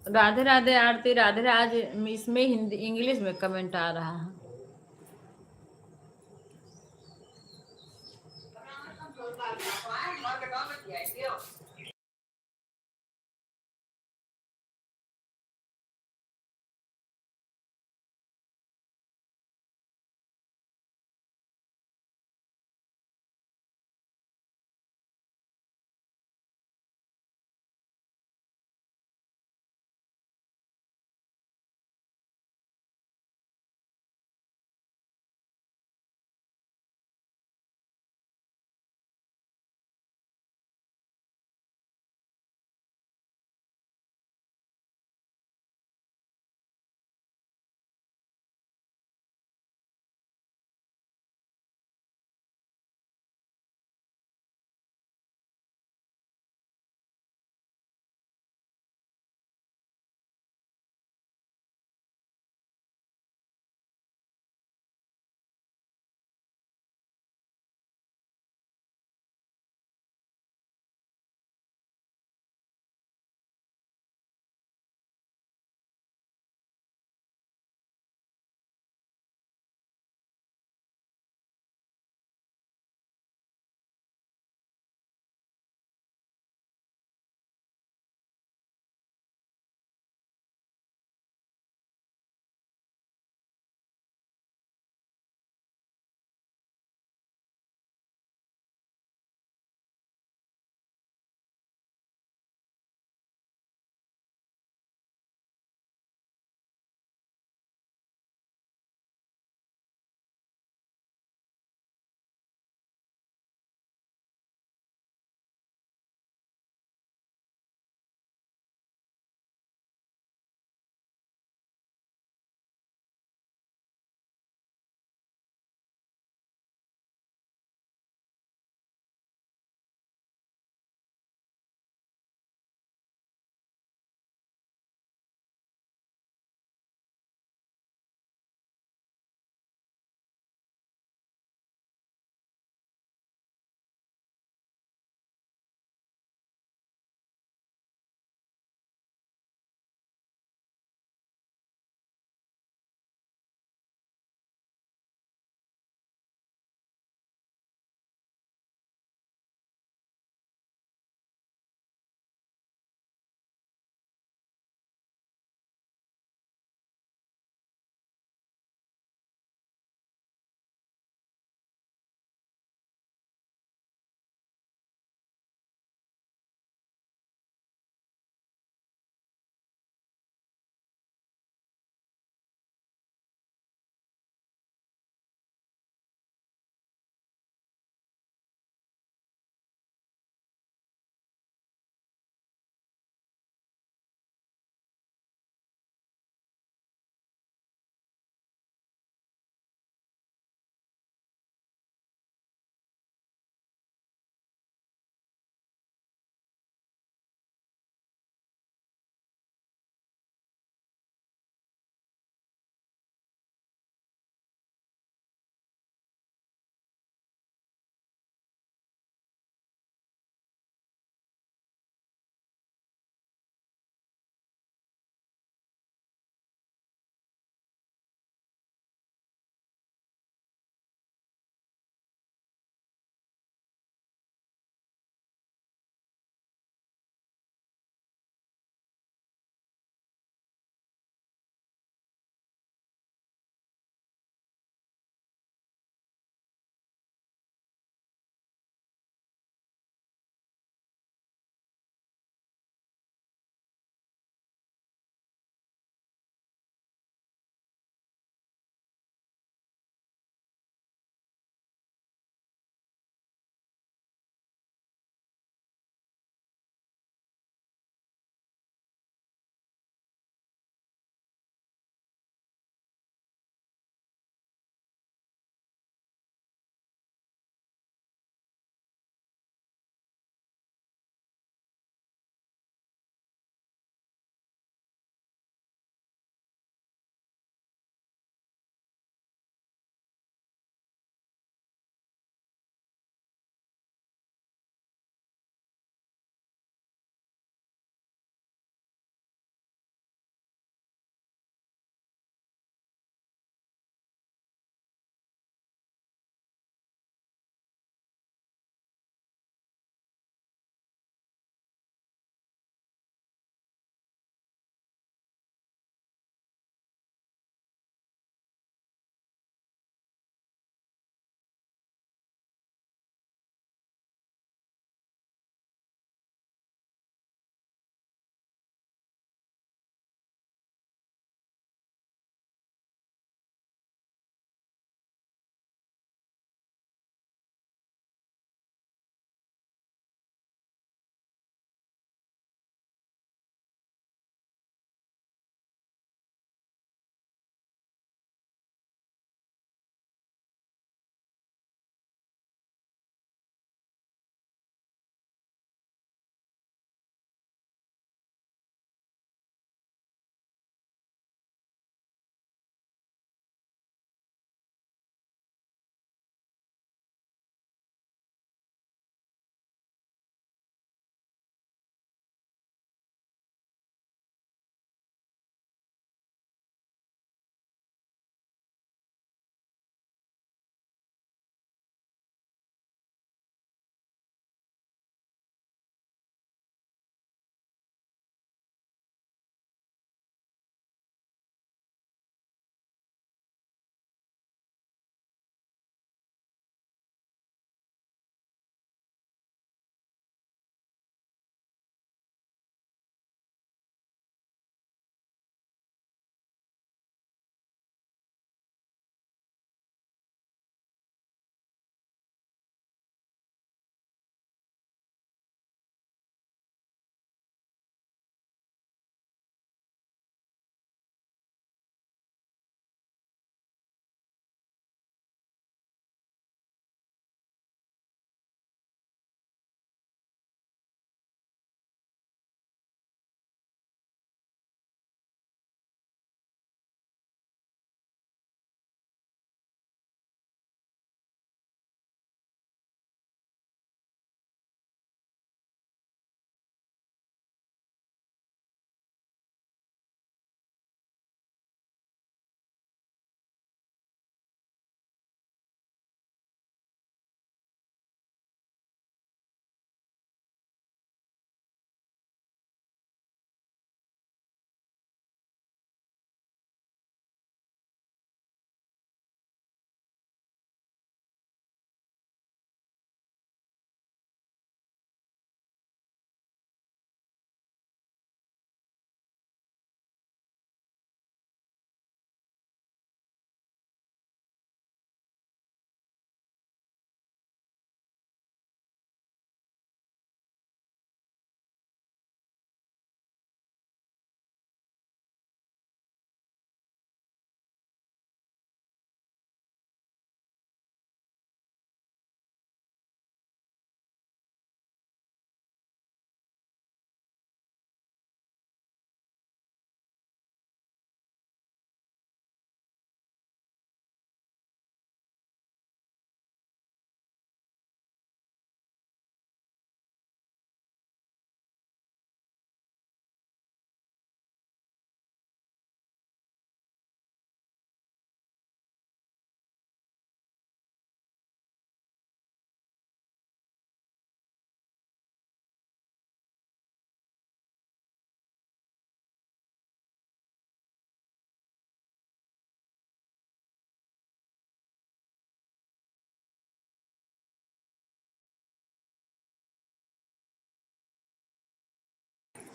राधे राधे आरती, राधे राधे। इसमें हिंदी इंग्लिश में कमेंट आ रहा है।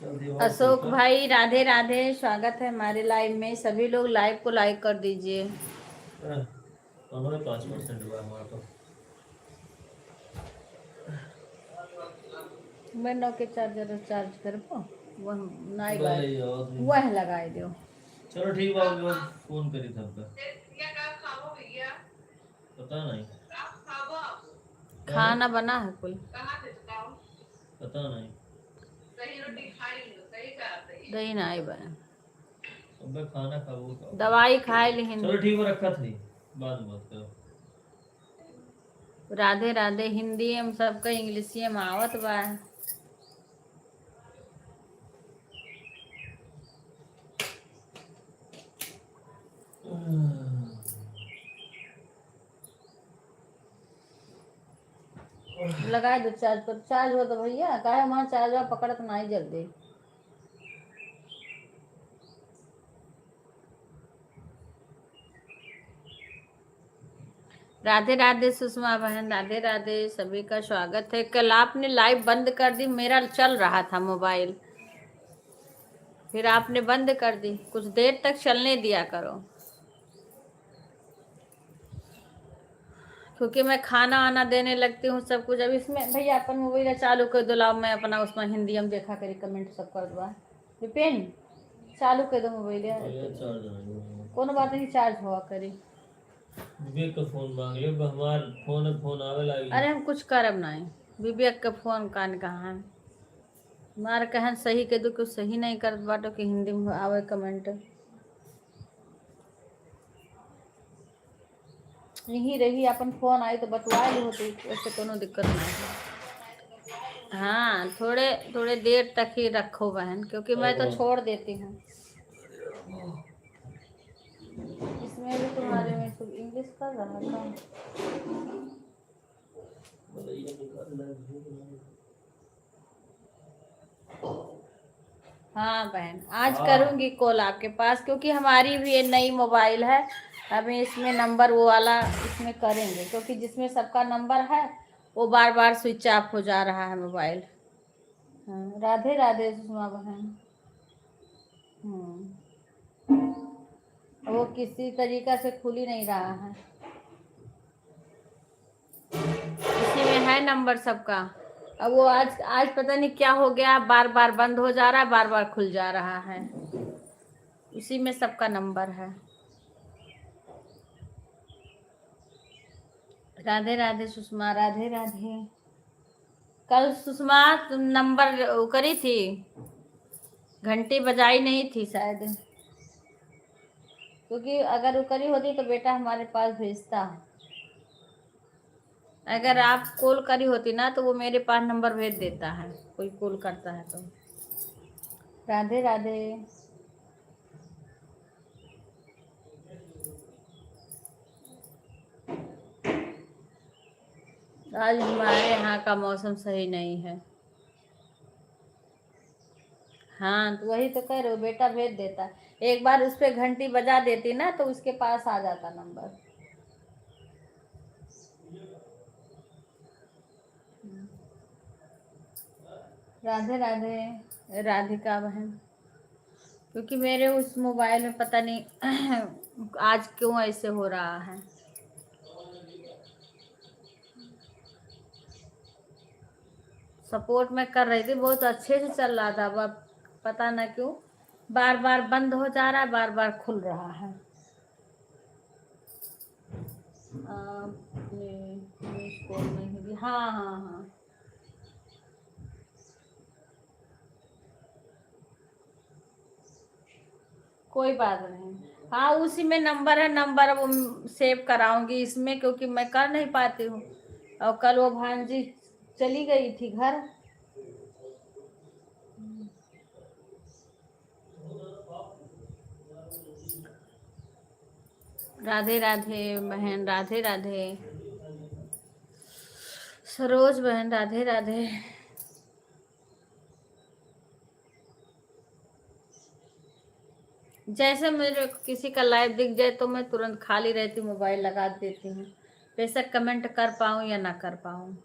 अशोक भाई राधे राधे, स्वागत है हमारे लाइव में। सभी लोग लाइव को लाइक कर दीजिए। 5% हुआ हमारा तो। मैं नो के चार्जर चार्ज करबो वह नाई ले बात लियो आदमी। वह लगाए दियो। चलो ठीक बा, अगली बार फोन करी सबका। पता नहीं, खाना बना है कुल, पता नहीं। दही नाई बना, सबका खाना खाओ खाओ। दवाई खाए लेकिन। चलो ठीक बा, रखा थी, बाद में बात करो। राधे राधे। हिंदी में सबका इंग्लिशी में आवत बा। लगा दो चार्ज पर। चार्ज हो तो भैया काहे वहाँ चार्ज पकड़त नहीं जल्दी। राधे राधे सुषमा बहन, राधे राधे। सभी का स्वागत है। कल आपने लाइव बंद कर दी, मेरा चल रहा था मोबाइल, फिर आपने बंद कर दी। कुछ देर तक चलने दिया करो, क्योंकि मैं खाना आना देने लगती हूँ सब कुछ। अब इसमें भैया अपन मोबाइल चालू कर दो, लाओ मैं अपना उसमें हिंदी हम देखा करी, कमेंट सब कर दो। विपिन चालू कर दो मोबाइल, कोनो बात नहीं, चार्ज हुआ करी। विवेक का फोन मांग लियो, हमार फोन आवे लागी। अरे हम कुछ करब नहीं, विवेक का फोन कान कहाँ है। मार कहन सही के दो, कुछ सही नहीं कर बाटो कि हिंदी में आवे कमेंट। यही रही अपन फोन आई तो बतवा ली होती, ऐसे कोनो दिक्कत नहीं है। हाँ थोड़े थोड़े देर तक ही रखो बहन, क्योंकि मैं तो छोड़ देती हूँ। इसमें भी तुम्हारे में तो इंग्लिश कर रहा था। हाँ बहन, आज करूंगी कॉल आपके पास, क्योंकि हमारी भी ये नई मोबाइल है। अभी इसमें नंबर वो वाला इसमें करेंगे, क्योंकि जिसमें सबका नंबर है वो बार बार स्विच ऑफ हो जा रहा है मोबाइल। हाँ, राधे राधे सुषमा बहन। वो किसी तरीका से खुल ही नहीं रहा है, इसी में है नंबर सबका। अब वो आज आज पता नहीं क्या हो गया, बार बार बंद हो जा रहा है, बार बार खुल जा रहा है। उसी में सबका नंबर है। राधे राधे सुषमा, राधे राधे। कल सुषमा तुम नंबर वो करी थी, घंटी बजाई नहीं थी शायद, क्योंकि अगर वो करी होती तो बेटा हमारे पास भेजता। अगर आप कॉल करी होती ना तो वो मेरे पास नंबर भेज देता है, कोई कॉल करता है तो। राधे राधे। आज हमारे यहाँ का मौसम सही नहीं है। हाँ तो वही तो कह रहे हो, बेटा भेज देता। एक बार उस पर घंटी बजा देती ना तो उसके पास आ जाता नंबर। राधे राधे राधिका बहन। क्योंकि मेरे उस मोबाइल में पता नहीं आज क्यों ऐसे हो रहा है। सपोर्ट में कर रही थी, बहुत अच्छे से चल रहा था, अब पता ना क्यों बार बार बंद हो जा रहा है, बार बार खुल रहा है। नहीं होगी। हाँ हाँ हाँ, कोई बात नहीं। हाँ उसी में नंबर है, नंबर अब सेव कराऊंगी इसमें, क्योंकि मैं कर नहीं पाती हूँ। और कल वो भांजी चली गई थी घर। राधे राधे बहन, राधे राधे सरोज बहन, राधे राधे। जैसे मेरे किसी का लाइव दिख जाए तो मैं तुरंत खाली रहती, मोबाइल लगा देती हूँ, बेशक कमेंट कर पाऊँ या ना कर पाऊँ।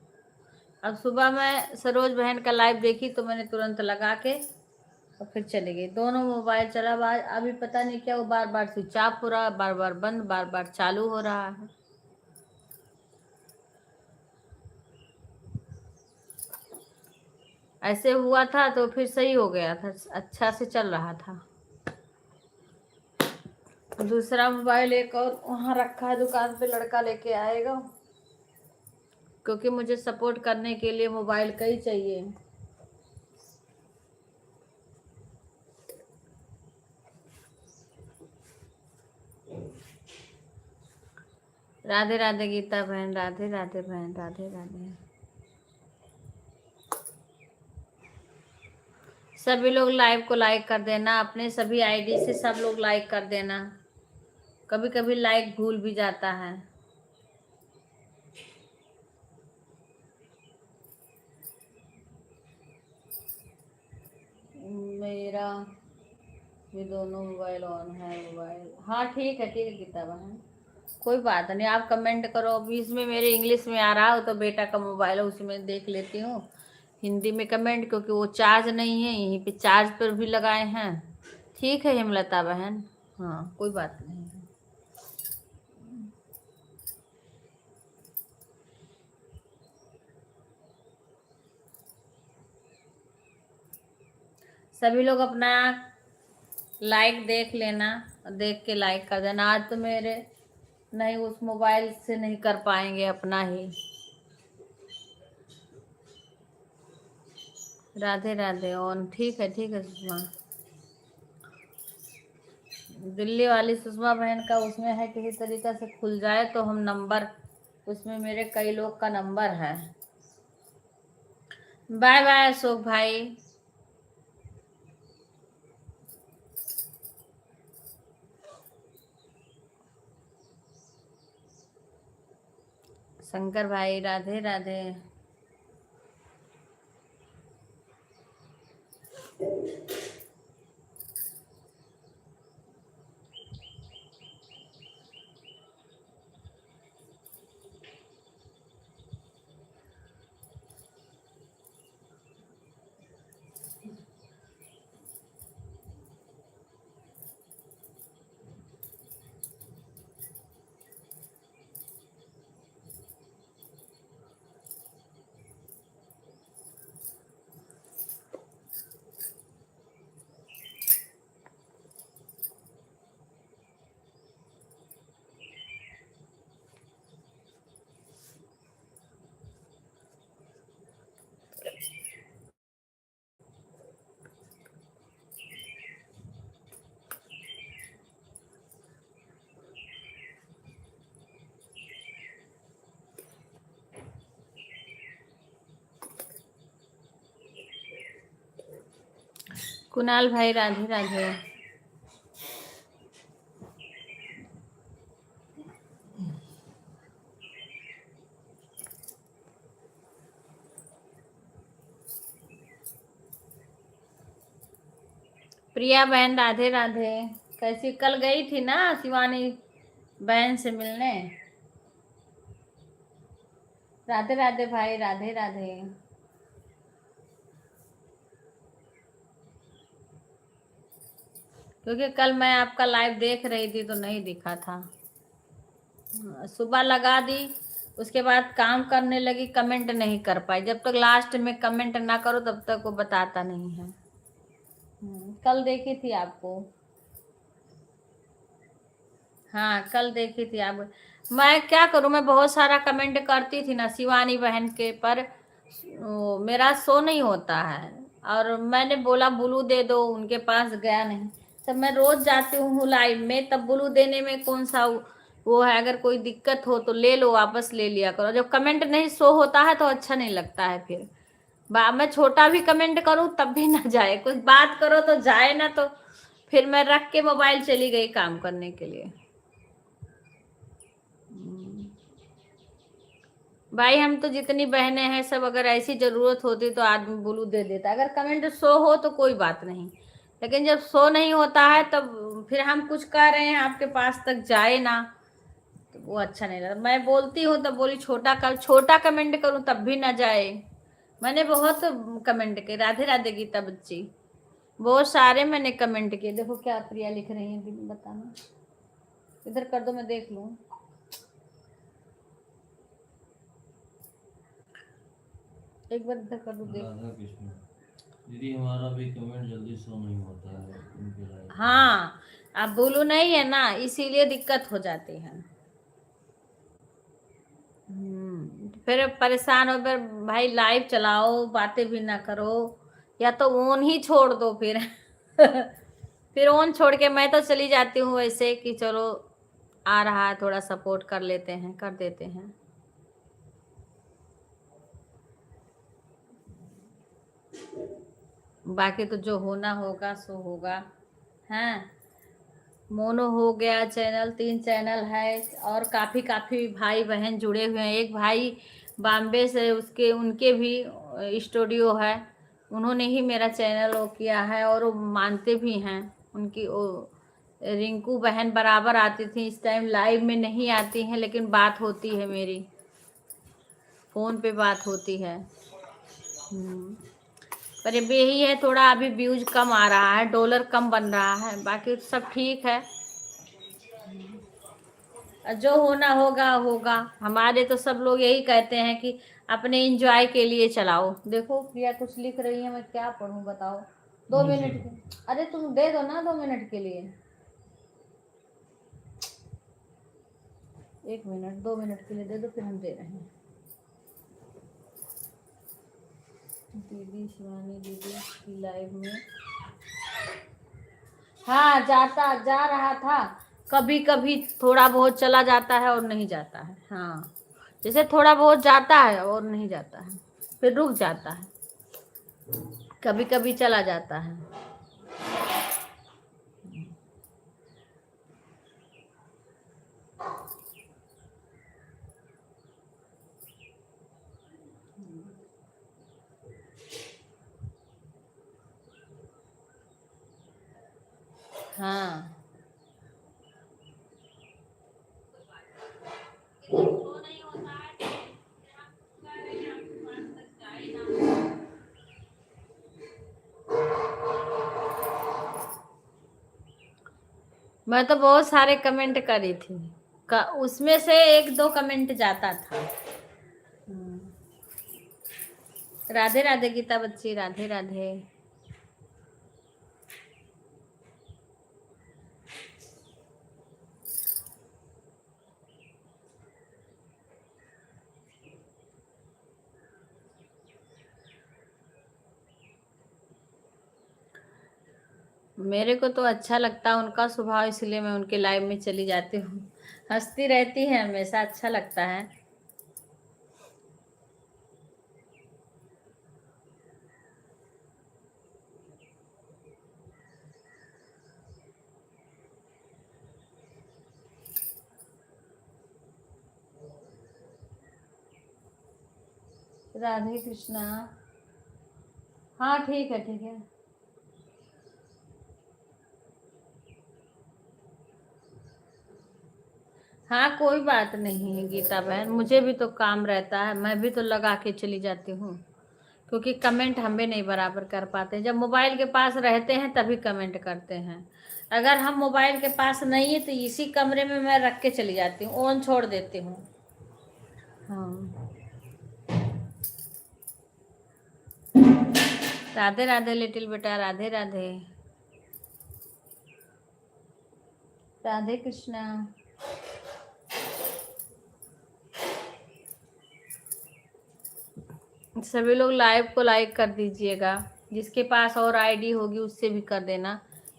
अब सुबह मैं सरोज बहन का लाइव देखी तो मैंने तुरंत लगा के और फिर चली गई। दोनों मोबाइल चला, अभी पता नहीं क्या, वो बार बार स्विच ऑफ हो रहा है, बार बार बंद, बार बार चालू हो रहा है। ऐसे हुआ था तो फिर सही हो गया था, अच्छा से चल रहा था। दूसरा मोबाइल एक और वहां रखा है दुकान पे, लड़का लेके आएगा, क्योंकि मुझे सपोर्ट करने के लिए मोबाइल कई चाहिए। राधे राधे गीता बहन, राधे राधे बहन, राधे राधे। सभी लोग लाइव को लाइक कर देना, अपने सभी आईडी से सब लोग लाइक कर देना। कभी कभी लाइक भूल भी जाता है। मेरा ये दोनों मोबाइल ऑन है, मोबाइल, हाँ ठीक है गीता बहन, कोई बात नहीं, आप कमेंट करो। अभी इसमें मेरे इंग्लिश में आ रहा हो तो बेटा का मोबाइल है, उसमें देख लेती हूँ हिंदी में कमेंट, क्योंकि वो चार्ज नहीं है, यहीं पे चार्ज पर भी लगाए हैं। ठीक है हेमलता बहन, हाँ कोई बात नहीं। सभी लोग अपना लाइक देख लेना, देख के लाइक कर देना। आज तो मेरे नहीं, उस मोबाइल से नहीं कर पाएंगे अपना ही। राधे राधे ऑन, ठीक है सुषमा। दिल्ली वाली सुषमा बहन का उसमें है, किसी तरीका से खुल जाए तो हम नंबर, उसमें मेरे कई लोग का नंबर है। बाय बाय अशोक भाई। शंकर भाई राधे राधे। कुणाल भाई राधे राधे। प्रिया बहन राधे राधे। कैसी, कल गई थी ना शिवानी बहन से मिलने। राधे राधे भाई, राधे राधे। क्योंकि कल मैं आपका लाइव देख रही थी तो नहीं दिखा था। सुबह लगा दी, उसके बाद काम करने लगी, कमेंट नहीं कर पाई। जब तक लास्ट में कमेंट ना करो तब तक वो बताता नहीं है। कल देखी थी आपको, हाँ कल देखी थी आप। मैं क्या करूं, मैं बहुत सारा कमेंट करती थी ना शिवानी बहन के, पर मेरा शो नहीं होता है। और मैंने बोला ब्लू दे दो, उनके पास गया नहीं। तब मैं रोज जाती हूँ लाइव में, तब ब्लू देने में कौन सा वो है। अगर कोई दिक्कत हो तो ले लो, वापस ले लिया करो। जब कमेंट नहीं शो होता है तो अच्छा नहीं लगता है। फिर मैं छोटा भी कमेंट करूं तब भी ना जाए, कुछ बात करो तो जाए ना। तो फिर मैं रख के मोबाइल चली गई काम करने के लिए। भाई हम तो जितनी बहनें हैं सब, अगर ऐसी जरूरत होती तो आदमी ब्लू दे देता। अगर कमेंट शो हो तो कोई बात नहीं, लेकिन जब शो नहीं होता है तब फिर हम कुछ कह रहे हैं आपके पास तक जाए ना, तो वो अच्छा नहीं लगता। मैं बोलती हूँ तब बोली छोटा कमेंट करूँ तब भी ना जाए। मैंने बहुत कमेंट किए। राधे राधे गीता बच्ची। बहुत सारे मैंने कमेंट किए। देखो क्या प्रिया लिख रही है, दीदी बताना। इधर कर दो, मैं देख लूं। एक बार इधर कर दो, देख। राधा कृष्ण दीदी, हमारा भी कमेंट जल्दी शो नहीं होता है उनके लाइव। हाँ, अब बोलो नहीं है ना, इसीलिए दिक्कत हो जाती है। फिर परेशान हो, फिर भाई लाइव चलाओ, बातें भी ना करो, या तो ऑन ही छोड़ दो फिर। फिर ऑन छोड़ के मैं तो चली जाती हूँ वैसे कि चलो आ रहा है, थोड़ा सपोर्ट कर लेते हैं, कर देते हैं। बाकी तो जो होना होगा सो होगा। हाँ, मोनो हो गया चैनल, 3 चैनल है, और काफ़ी काफ़ी भाई बहन जुड़े हुए हैं। एक भाई बॉम्बे से, उसके उनके भी स्टूडियो है, उन्होंने ही मेरा चैनल वो किया है, और वो मानते भी हैं। उनकी वो रिंकू बहन बराबर आती थी, इस टाइम लाइव में नहीं आती हैं, लेकिन बात होती है मेरी, फ़ोन पे बात होती है। पर अब यही है, थोड़ा अभी व्यूज कम आ रहा है, डॉलर कम बन रहा है, बाकी सब ठीक है। जो होना होगा होगा। हमारे तो सब लोग यही कहते हैं कि अपने एंजॉय के लिए चलाओ। देखो प्रिया कुछ लिख रही है, मैं क्या पढ़ूं बताओ। 2 मिनट के, अरे तुम दे दो ना 2 मिनट के लिए। 1 मिनट, 2 मिनट के लिए दे दो, फिर हम दे रहे हैं। दीदी शिवानी दीदी की लाइव में, हाँ जा रहा था। कभी कभी थोड़ा बहुत चला जाता है और नहीं जाता है। हाँ, जैसे थोड़ा बहुत जाता है और नहीं जाता है, फिर रुक जाता है, कभी कभी चला जाता है। हाँ, मैं तो बहुत सारे कमेंट करी थी, उसमें से 1-2 कमेंट जाता था। राधे राधे गीता बच्ची, राधे राधे। मेरे को तो अच्छा लगता है उनका स्वभाव, इसलिए मैं उनके लाइव में चली जाती हूँ। हंसती रहती है हमेशा, अच्छा लगता है। राधे कृष्णा। हाँ ठीक है, ठीक है। हाँ कोई बात नहीं है गीता बहन, मुझे भी तो काम रहता है, मैं भी तो लगा के चली जाती हूँ, क्योंकि कमेंट हम भी नहीं बराबर कर पाते। जब मोबाइल के पास रहते हैं तभी कमेंट करते हैं। अगर हम मोबाइल के पास नहीं है तो इसी कमरे में मैं रख के चली जाती हूँ, ऑन छोड़ देती हूँ। हाँ, राधे राधे लिटिल बेटा, राधे राधे। राधे कृष्णा। सभी लोग लाइव को लाइक कर दीजिएगा, जिसके पास और आईडी होगी उससे भी कर देना,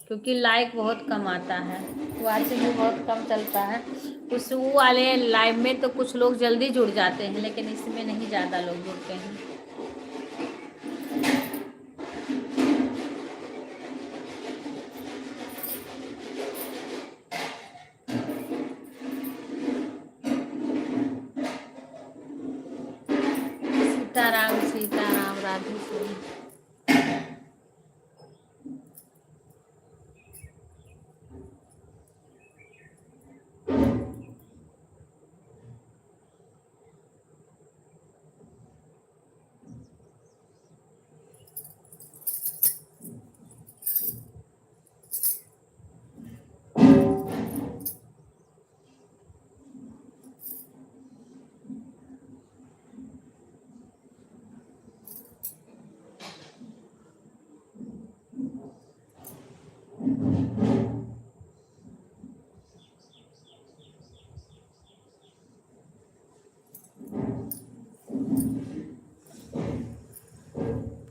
क्योंकि लाइक बहुत कम आता है, वाचिंग भी बहुत कम चलता है। कुछ वो वाले लाइव में तो कुछ लोग जल्दी जुड़ जाते हैं, लेकिन इसमें नहीं ज़्यादा लोग जुड़ते हैं। सीताराम सीताराम, राधे श्याम।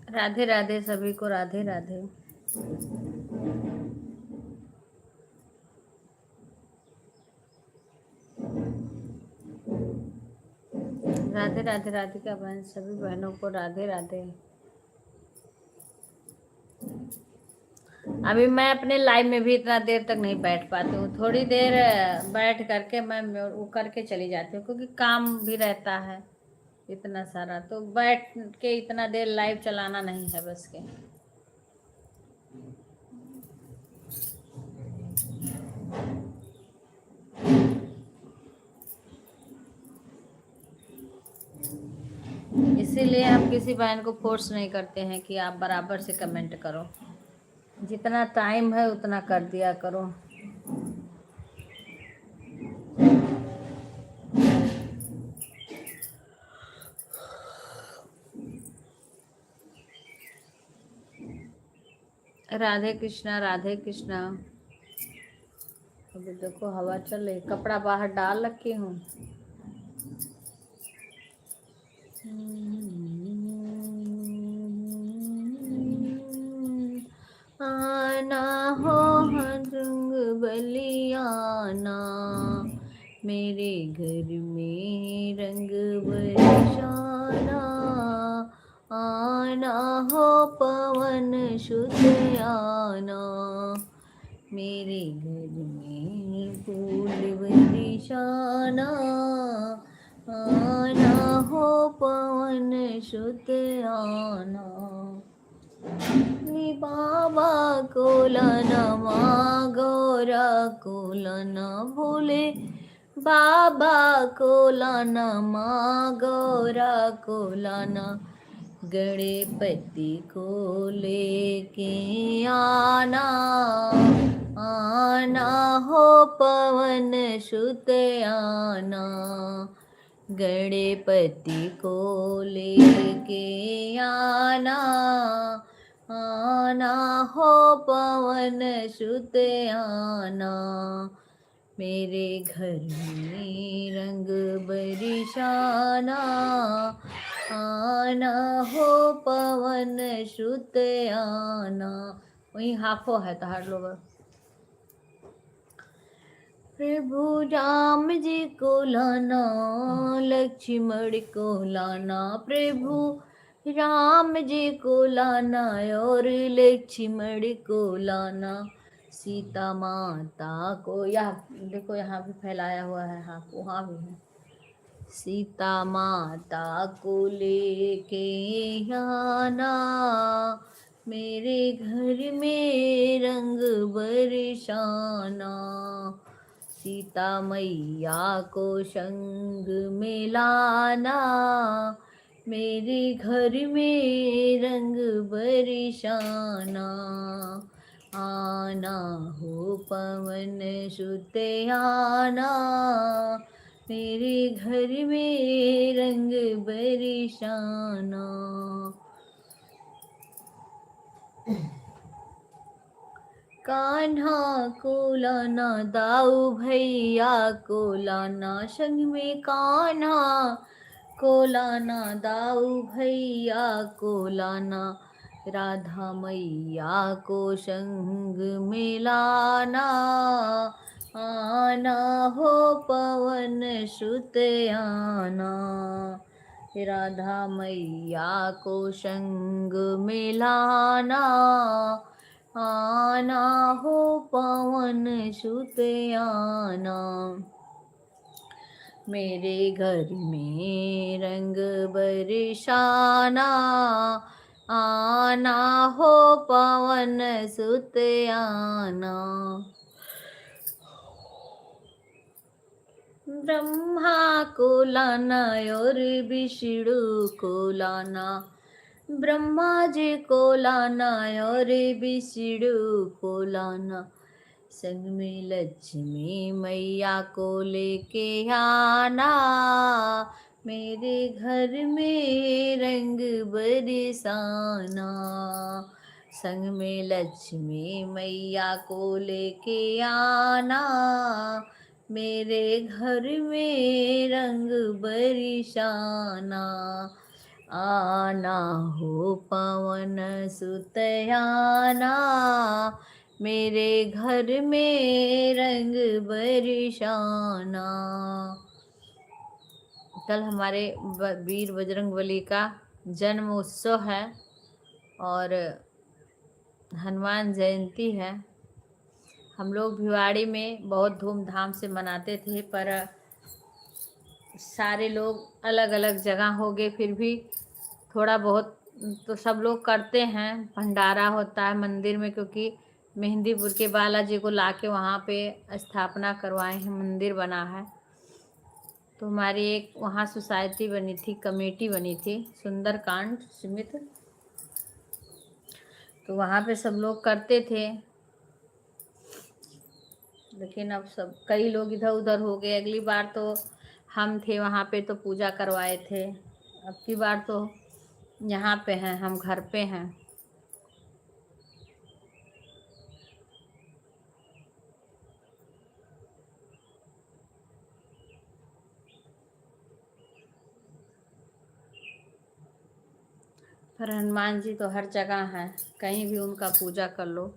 राधे राधे सभी को, राधे राधे। राधे राधे राधिका बहन, सभी बहनों को राधे राधे। अभी मैं अपने लाइव में भी इतना देर तक नहीं बैठ पाती हूँ, थोड़ी देर बैठ करके मैं वो करके चली जाती हूँ, क्योंकि काम भी रहता है इतना सारा, तो बैठ के इतना देर लाइव चलाना नहीं है बस के। इसीलिए हम किसी बहन को फोर्स नहीं करते हैं कि आप बराबर से कमेंट करो, जितना टाइम है उतना कर दिया करो। राधे कृष्णा, राधे कृष्णा। अभी देखो हवा चल रही, कपड़ा बाहर डाल रखी हूँ। आना हो रंग बलियाना, मेरे घर में रंग बरसाना। आना हो पवन शुद्ध आना, मेरे घर में फूल बरसाना। आना हो पवन शुद्ध आना, बाबा को लाना, माँ गौरा को लाना, भोले बाबा को लाना, माँ गौरा को लाना। गणपति को लेके आना, आना हो पवन शुद्ध आना। गणपति को लेके आना, आना हो पवन शुद्ध आना। मेरे घर में रंग बरसाना, आना हो पवन शुद्ध आना। वही हाफो है तो हर लोग। प्रभु राम जी को लाना, लक्ष्मण को लाना, प्रभु राम जी को लाना और लक्ष्मण को लाना। सीता माता को, यहाँ देखो यहाँ भी फैलाया हुआ है, हाँ वहाँ भी है। सीता माता को लेके आना, मेरे घर में रंग बरसाना। सीता मैया को संग में लाना, मेरे घर में रंग बरसाना। आना हो पवन शुद्ध आना, मेरे घर में रंग बरसाना। कान्हा को लाना, दाऊ भैया को लाना, संग में कान्हा को लाना, दाऊ भैया को लाना। राधा मैया को संग में लाना, आना हो पवन शुद्ध आना। राधा मैया को संग में लाना, आना हो पवन शुद्ध आना। मेरे घर में रंग बरसाना, आना हो पवन शुद्ध आना। ब्रह्मा को लाना और विष्णु को लाना, ब्रह्मा जी को लाना और विष्णु को लाना। संग में लक्ष्मी मैया को लेके आना, मेरे घर में रंग बरसाना। संग में लक्ष्मी मैया को लेके आना, मेरे घर में रंग बरसाना। आना हो पवन सुत आना, मेरे घर में रंग बरसाना। कल हमारे वीर बजरंगबली का जन्म उत्सव है और हनुमान जयंती है। हम लोग भिवाड़ी में बहुत धूमधाम से मनाते थे, पर सारे लोग अलग अलग जगह हो गए। फिर भी थोड़ा बहुत तो सब लोग करते हैं। भंडारा होता है मंदिर में, क्योंकि मेहंदीपुर के बालाजी को लाके वहाँ पे स्थापना करवाए हैं, मंदिर बना है। तो हमारी एक वहाँ सोसाइटी बनी थी, कमेटी बनी थी, सुंदरकांड समिति। तो वहाँ पे सब लोग करते थे, लेकिन अब सब कई लोग इधर उधर हो गए। अगली बार तो हम थे वहाँ पे तो पूजा करवाए थे, अब की बार तो यहाँ पे हैं, हम घर पे हैं। पर हनुमान जी तो हर जगह हैं, कहीं भी उनका पूजा कर लो।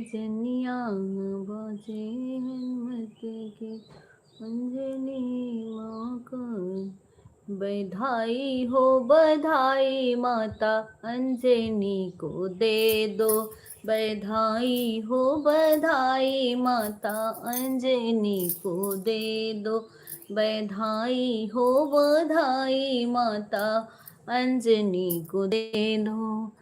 जनिया बजे हनुमत के अंजनी माँ का, बधाई हो बधाई माता अंजनी को दे दो, बधाई हो बधाई माता अंजनी को दे दो, बधाई हो बधाई माता अंजनी को दे दो।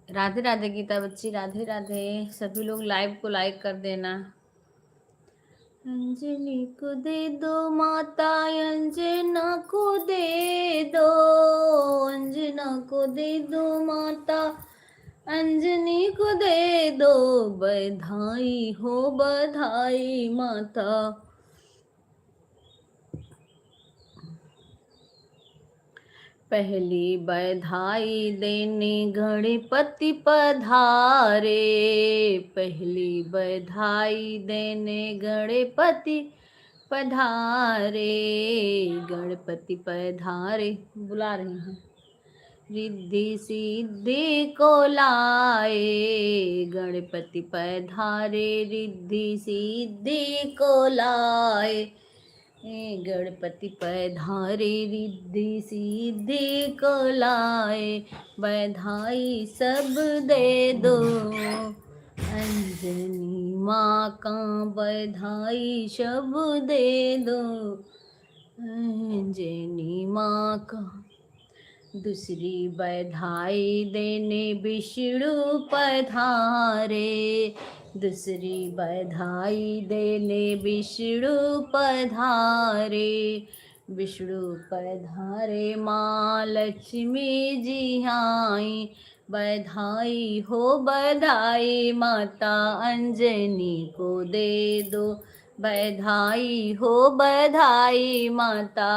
राधे राधे गीता बच्ची, राधे राधे। सभी लोग लाइव को लाइक कर देना। अंजनी को दे दो माता, अंजना को दे दो, अंजना को दे दो माता अंजनी को दे दो, बधाई हो बधाई माता। पहली बधाई देने गणपति पधारे, पहली बधाई देने गणपति पधारे, गणपति पधारे। बुला रही हैं। रिद्धि सिद्धि को लाए, गणपति पधारे, रिद्धि सिद्धि को लाए, गणपति पधारे, रिद्धि सिद्धि को लाए, बधाई सब दे दो अंजनी माँ का, बधाई सब दे दो अंजनी माँ का। दूसरी बधाई देने विष्णु पधारे, दूसरी बधाई देने विष्णु पधारे, विष्णु पधारे माँ लक्ष्मी जी आई, बधाई हो बधाई माता अंजनी को दे दो, बधाई हो बधाई माता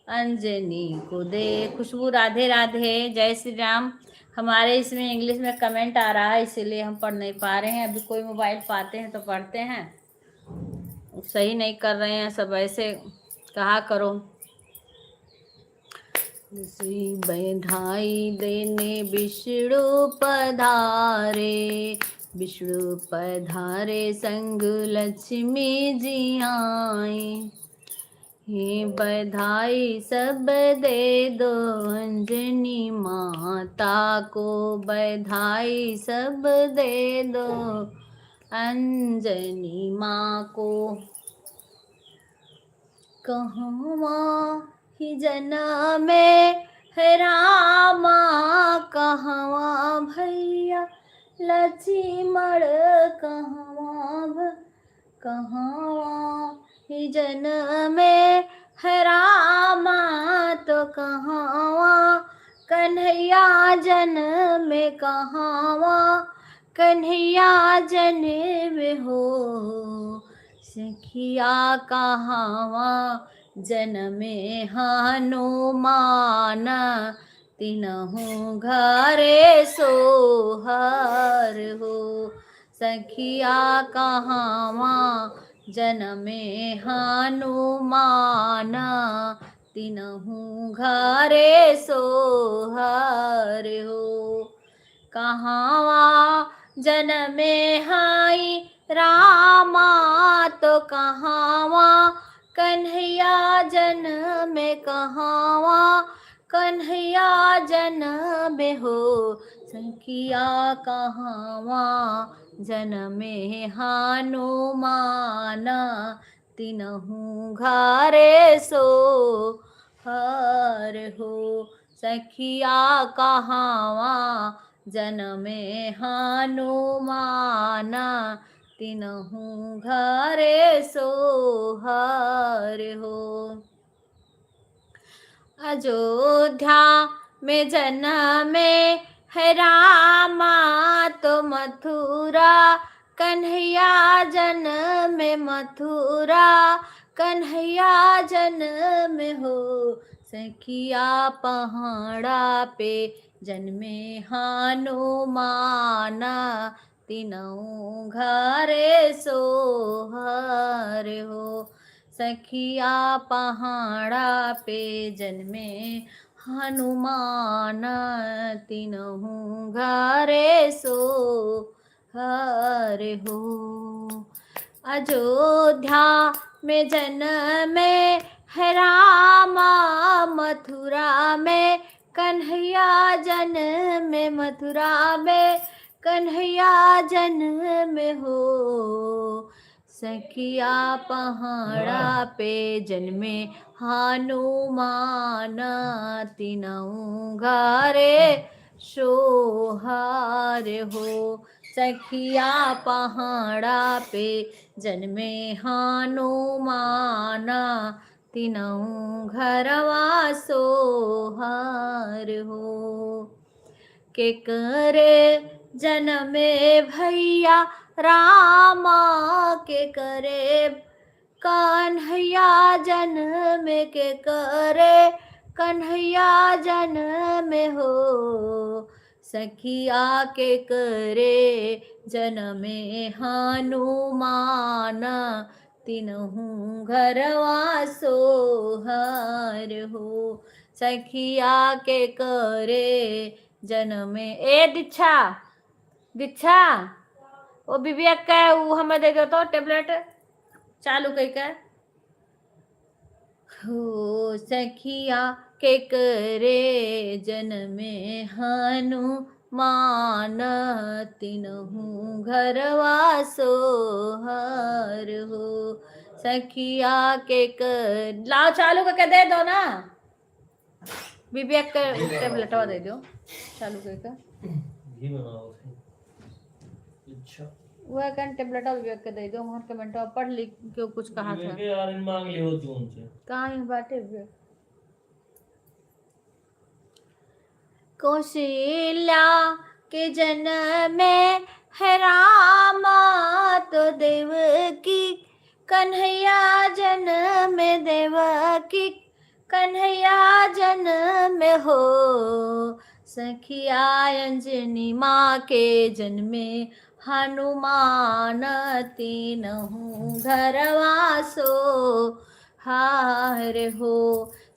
अंजनी को दे। खुशबू राधे राधे, जय श्री राम। हमारे इसमें इंग्लिश में कमेंट आ रहा है, इसीलिए हम पढ़ नहीं पा रहे हैं। अभी कोई मोबाइल पाते हैं तो पढ़ते हैं, सही नहीं कर रहे हैं सब, ऐसे कहा करो। दूसरी बधाई देने विष्णु पधारे, विष्णु पधारे संग लक्ष्मी जी आई, ये बधाई सब दे दो अंजनी माता को, बधाई सब दे दो अंजनी माँ को। कहवा ही जनमे है रामा, कहवा भैया लक्ष्मण, कहवा कहवा ही जनमे है रामा तो कहावा, कन्हैया जन्म में कहावा, कन्हैया जन्म हो। सखिया कहावा जन्मे हनुमान, तिनहु घरे सोहर हो। सखिया कहावा जन्मे हनुमान, तिनहु घरे सोहर हो। कहावा जन्मे हाई रामा तो कहावा, कन्हैया जन्म में कहावा, कन्हैया जन्म हो। सखिया कहावा जन्मे हनुमान, तिनहु घरे सोहर हो। सखिया कहावा जन्मे हनुमान, तिनहु घरे सोहर हो। अयोध्या में जन्मे है रामा तो मथुरा, कन्हैया जन्म में मथुरा, कन्हैया जन्म हो। सखिया पहाड़ा पे जन्मे हनुमान, तिनहु घरे सोहर हो। सखिया पहाड़ा पे जन्मे हनुमान, तिनहु घरे सोहर हो। अयोध्या में जन्मे है रामा, मथुरा में कन्हैया जन्म में, मथुरा में कन्हैया जन्म हो। सखिया पहाड़ा पे जन्मे हनुमान, तिनहु घरे सोहर हो। सखिया पहाड़ा पे जन्मे हनुमान, तिनहु घरवा सोहर हो। के करे जन्मे भैया रामा, के करे कन्हैया जन्म, के करे कन्हैया जन्म हो। सखिया के करे जन्मे हनुमान, तिनहु घरवा सोहर हो। सखिया के करे जन्मे ए दीक्षा, दीक्षा ओ विवेक का वो हमें दे दो तो टेबलेट चालू कई का हो। सखिया के करे जन्मे हनुमान, तिनहु घरवा सोहर हो। सखिया के कर लाओ चालू करके दे दो ना, विवेक का टेबलेट दे दो चालू करके। घी बनाओ थे। अच्छा वह कन टेबलेट विवेक के दे दो, वहाँ कमेंट पढ़ लिख क्यों कुछ कहा था। विवेक यार इन मांग लियो तू उनसे। कहाँ ही बाटे विवेक। कौशल्या के जन्म में है रामा तो देवकी, कन्हैया जन्म में देवकी, कन्हैया जन्म हो। सखिया अंजनी माँ के जन्मे हनुमान, तीनहु घरवा सोहर हो।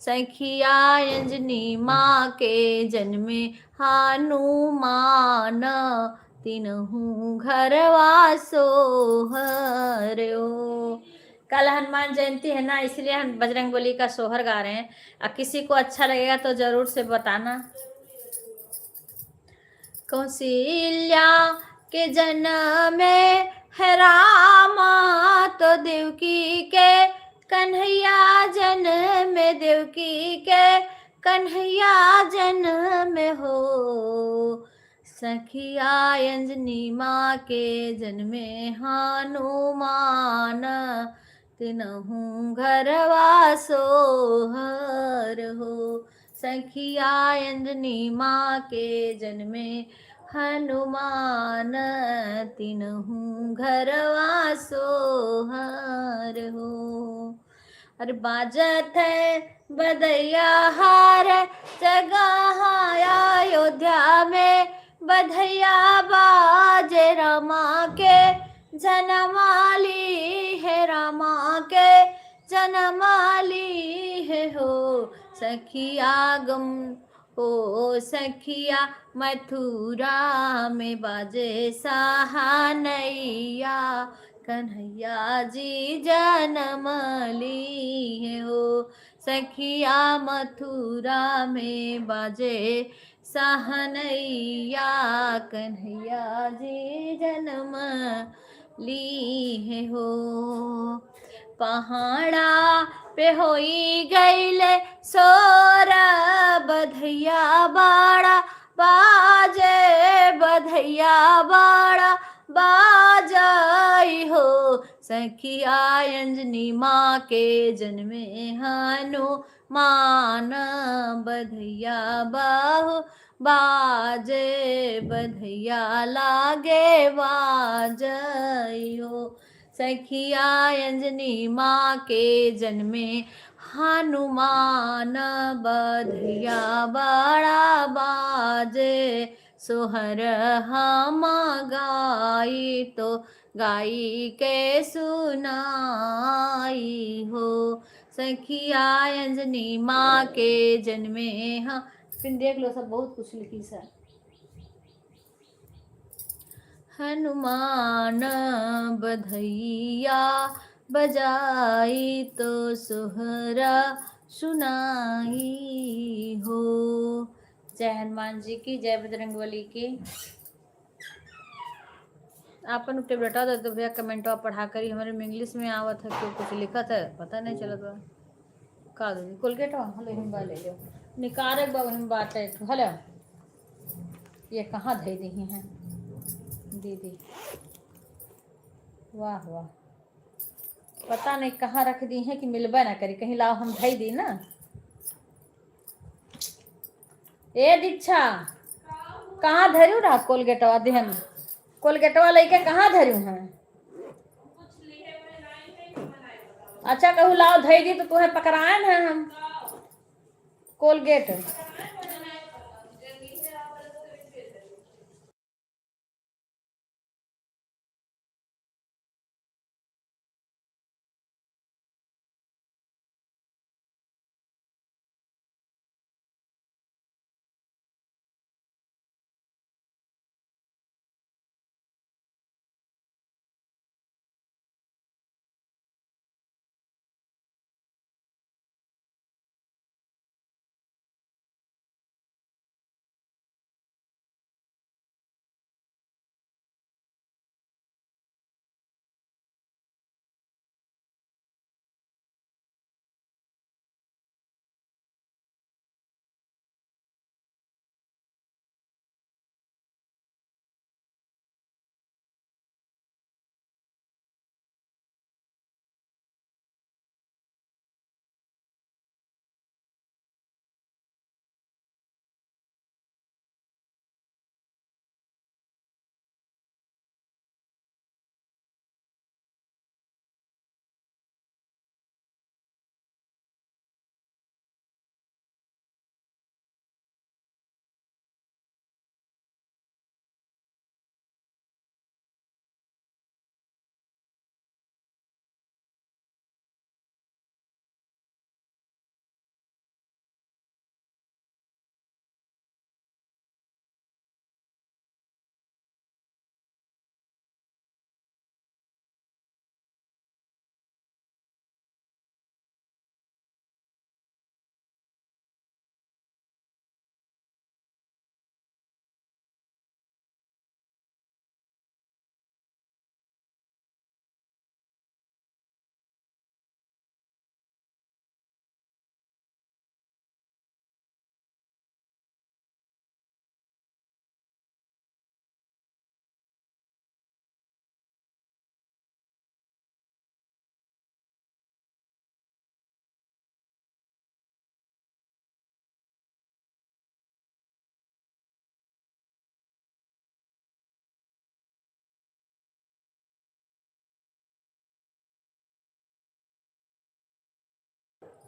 सखिया अंजनी माँ के जन्मे हनुमान, तीनहु घरवा सोहर हो। कल हनुमान जयंती है ना, इसलिए हम बजरंगबली का सोहर गा रहे हैं। और किसी को अच्छा लगेगा तो जरूर से बताना। कौशल्या के जन्म में है रामा तो देवकी के, कन्हैया जन्म में देवकी के, कन्हैया जन्म हो। सखिया अंजनी माँ के जन्मे हनुमान, तिनहु घरवा सोहर हो। सखिया अंजनी माँ के जन्मे हनुमान, तिनहु घरवा सोहर हो। अरे बाजत है बदैया हार जगह अयोध्या में, बधैया बाजे रामा के जनमाली है, रामा के जनमाली है हो। सखिया गम ओ सखिया मथुरा में बाजे सहानैया, कन्हैया जी जनमली है हो। सखिया मथुरा में बाजे सहनैया, कन्हैया जी जन्म ली है हो। पहाड़ा पे होई गईले सोरा, बधैया बाड़ा बाजे, बधैया बाड़ा बाजाई हो। सखिया अंजनी माँ के जन्मे हनुमान, बधैया बाहु बाजे, बधैया लागे बाजई हो। सखिया अंजनी माँ के जन्मे हनुमान, बधैया बड़ा बाजे, सोहर हम गाई तो गाई के सुनाई हो। सखिया अंजनी माँ के जन्मे हाँ फिर देख लो सब बहुत कुछ लिखी सर। हनुमान बधैया बजाई तो सोहरा सुनाई हो। जय हनुमान जी की, जय बजरंगबली की। आपन उठे बेटा तो भैया कमेंटवा पढ़ा करी, हमारे में इंग्लिश में आवत है क्यों कुछ लिखत है पता नहीं चलत बा का दे कोलगेट हले हिम्बा ले लो निकारे बा हिम बाटे हले। ये कहाँ धई दी हैं दीदी, वाह वाह पता नहीं कहाँ रख दी हैं कि मिलबा ना करी, कहीं लाओ हम धई दी ना। ए दीक्षा कहाँ धरू रहा कोलगेटवा देहन, कोलगेटवा लेके कहाँ धरू हैं। अच्छा कहूँ लाओ धई दी तो तुम्हें पकड़ाए हैं हम कोलगेट।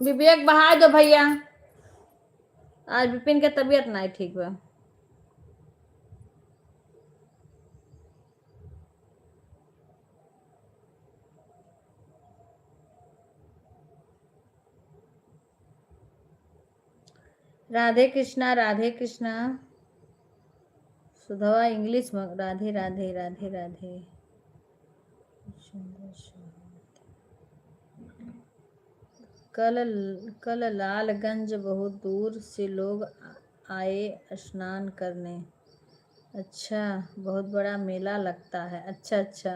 विवेक बहा दो भैया, आज विपिन के तबीयत नहीं ठीक बा। राधे कृष्णा राधे कृष्णा। सुधवा इंग्लिश में राधे राधे राधे राधे। कल लालगंज बहुत दूर से लोग आए स्नान करने। अच्छा, बहुत बड़ा मेला लगता है। अच्छा अच्छा,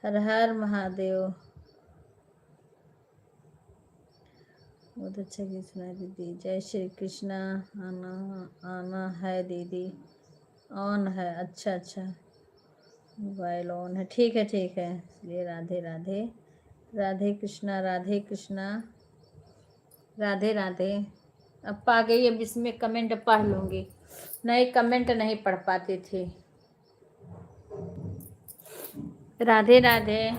हर हर महादेव। बहुत अच्छा गीत सुना दीदी। जय श्री कृष्णा। आना आना है दीदी, ऑन है। अच्छा अच्छा, मोबाइल ऑन है, ठीक है ठीक है। इसलिए राधे राधे राधे कृष्णा राधे कृष्णा राधे राधे। अब पा गई, अब इसमें कमेंट पढ़ लूंगी, नए कमेंट नहीं पढ़ पाती थी। राधे राधे।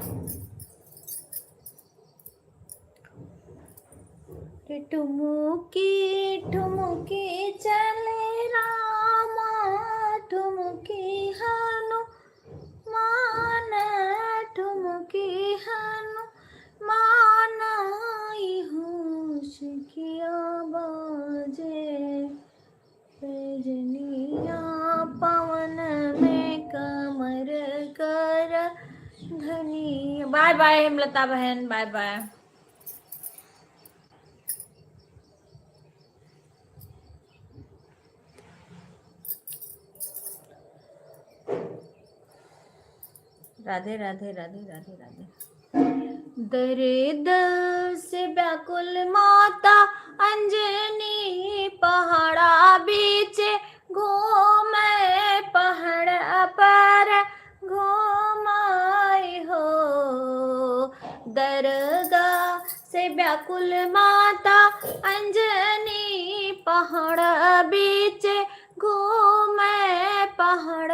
ठुमुकी ठुमुकी चले रामा, ठुमुकी हनु मान, ठुमुकी हनु मानाई होश किया बाजे, रजनिया पवन में कमर कर धनी। बाय बाय हेमलता बहन, बाय बाय। राधे राधे राधे राधे राधे। दर्द से व्याकुल माता अंजनी, पहाड़ा बीच घूमे पहाड़ पर घूमाई हो। दर्द से व्याकुल माता अंजनी, पहाड़ बीच घूमे पहाड़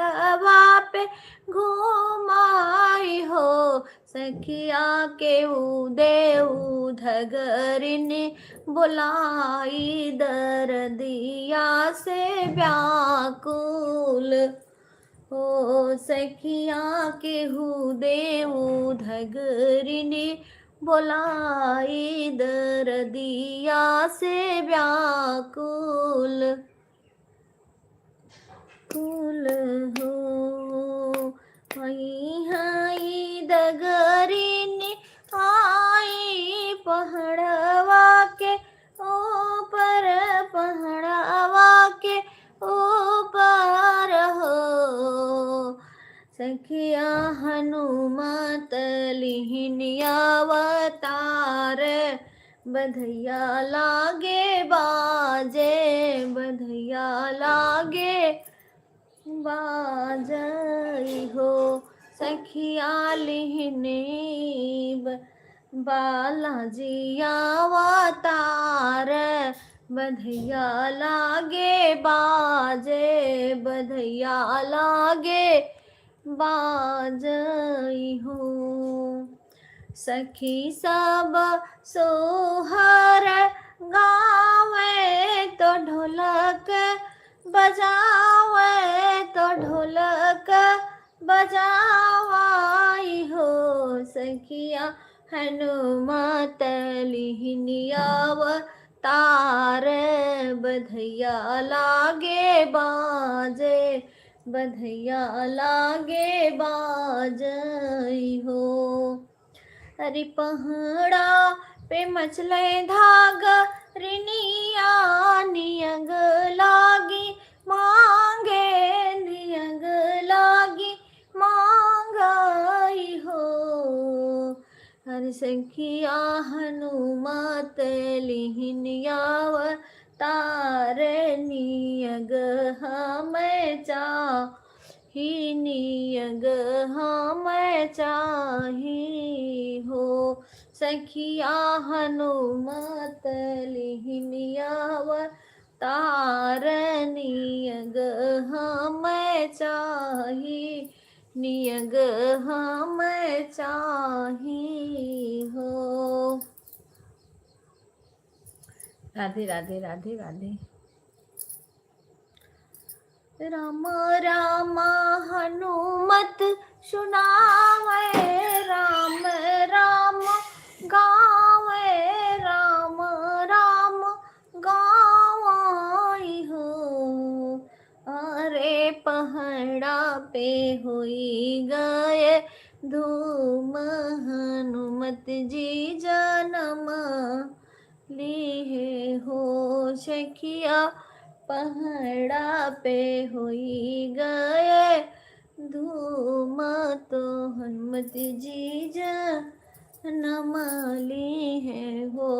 पे घूमाई हो। सखिया के देव धगरिन बुलाई, दर्दिया से व्याकुल हो। सखिया के देव धगरिन बुलाई, दर्दिया से व्याकुल कुल हो। हई हई दगरिन आई, पहाड़वा के ऊपर पहाड़वा के ऊपर हो। सखिया हनुमत लिहिनिया अवतार, बधैया लागे बाजे, बधैया लागे बाजई हो। सखिया लिहने बालाजी अवतार, बधैया लागे बाजे, बधैया लागे बाजई हो। सखी सब सोहर गावे तो ढोलक बजावे, तो ढोलक बजावाई हो। सखिया हनुमत लिहिनिया अवतार, बधैया लागे बाजे, बधैया लागे बाजई हो। हरि पहाड़ा पे मचले धागा, रिनिया नियंग लागी मांगे, नियंग लागी मांगाई हो। हर सखिया हनुमत लिहिनिया अवतार, नियंग हमें चाही, नियंग हमें चाही हो। सखिया हनुमत लिहिनिया अवतार, नियंग हमें चाही, नियंग हमें चाही हो। राधे राधे राधे राधे। राम राम हनुमत सुनावे, राम राम गावे, राम राम गावाई हो। अरे पहाड़ा पे हुई गए धूम, हनुमत जी जन्म लिए हो। सखिया पहाड़ा पे हुई गए धूम, तो हनुमत जी जन्म लिए हो।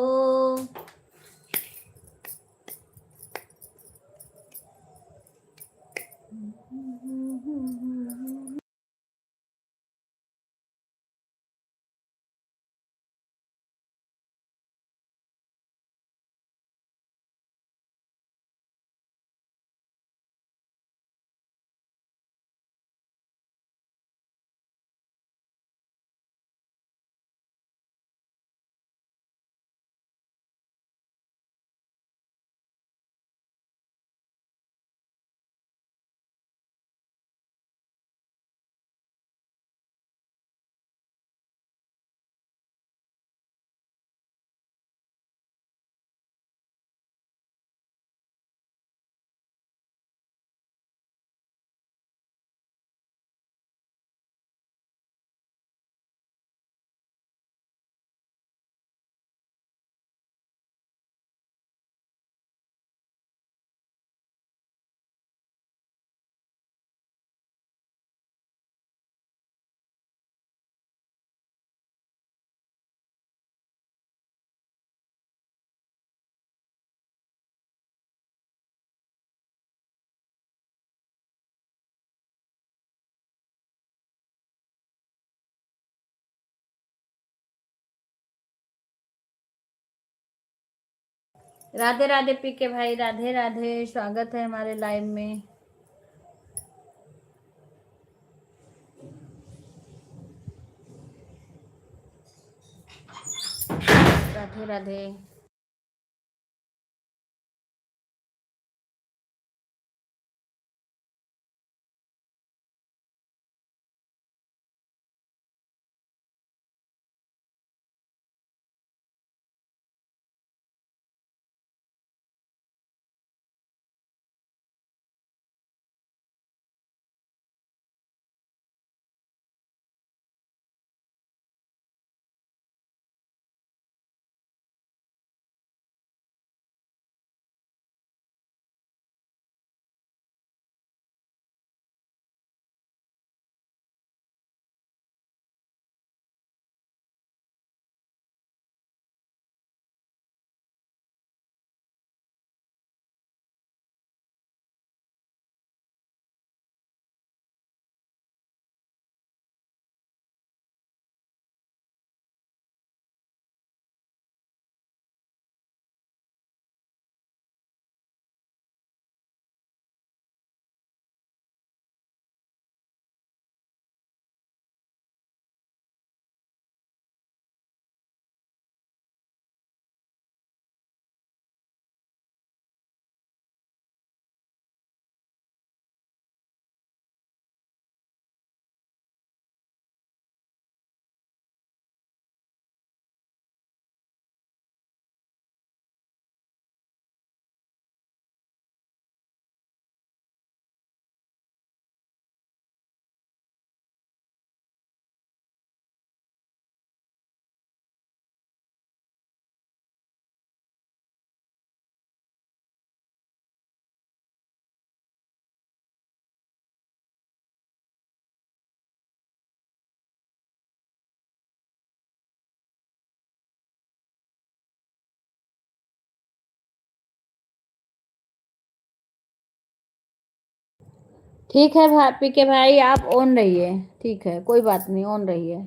राधे राधे पीके भाई, राधे राधे, स्वागत है हमारे लाइव में। राधे राधे। ठीक है भाई पीके भाई, आप ऑन रहिए, ठीक है, कोई बात नहीं, ऑन रहिए।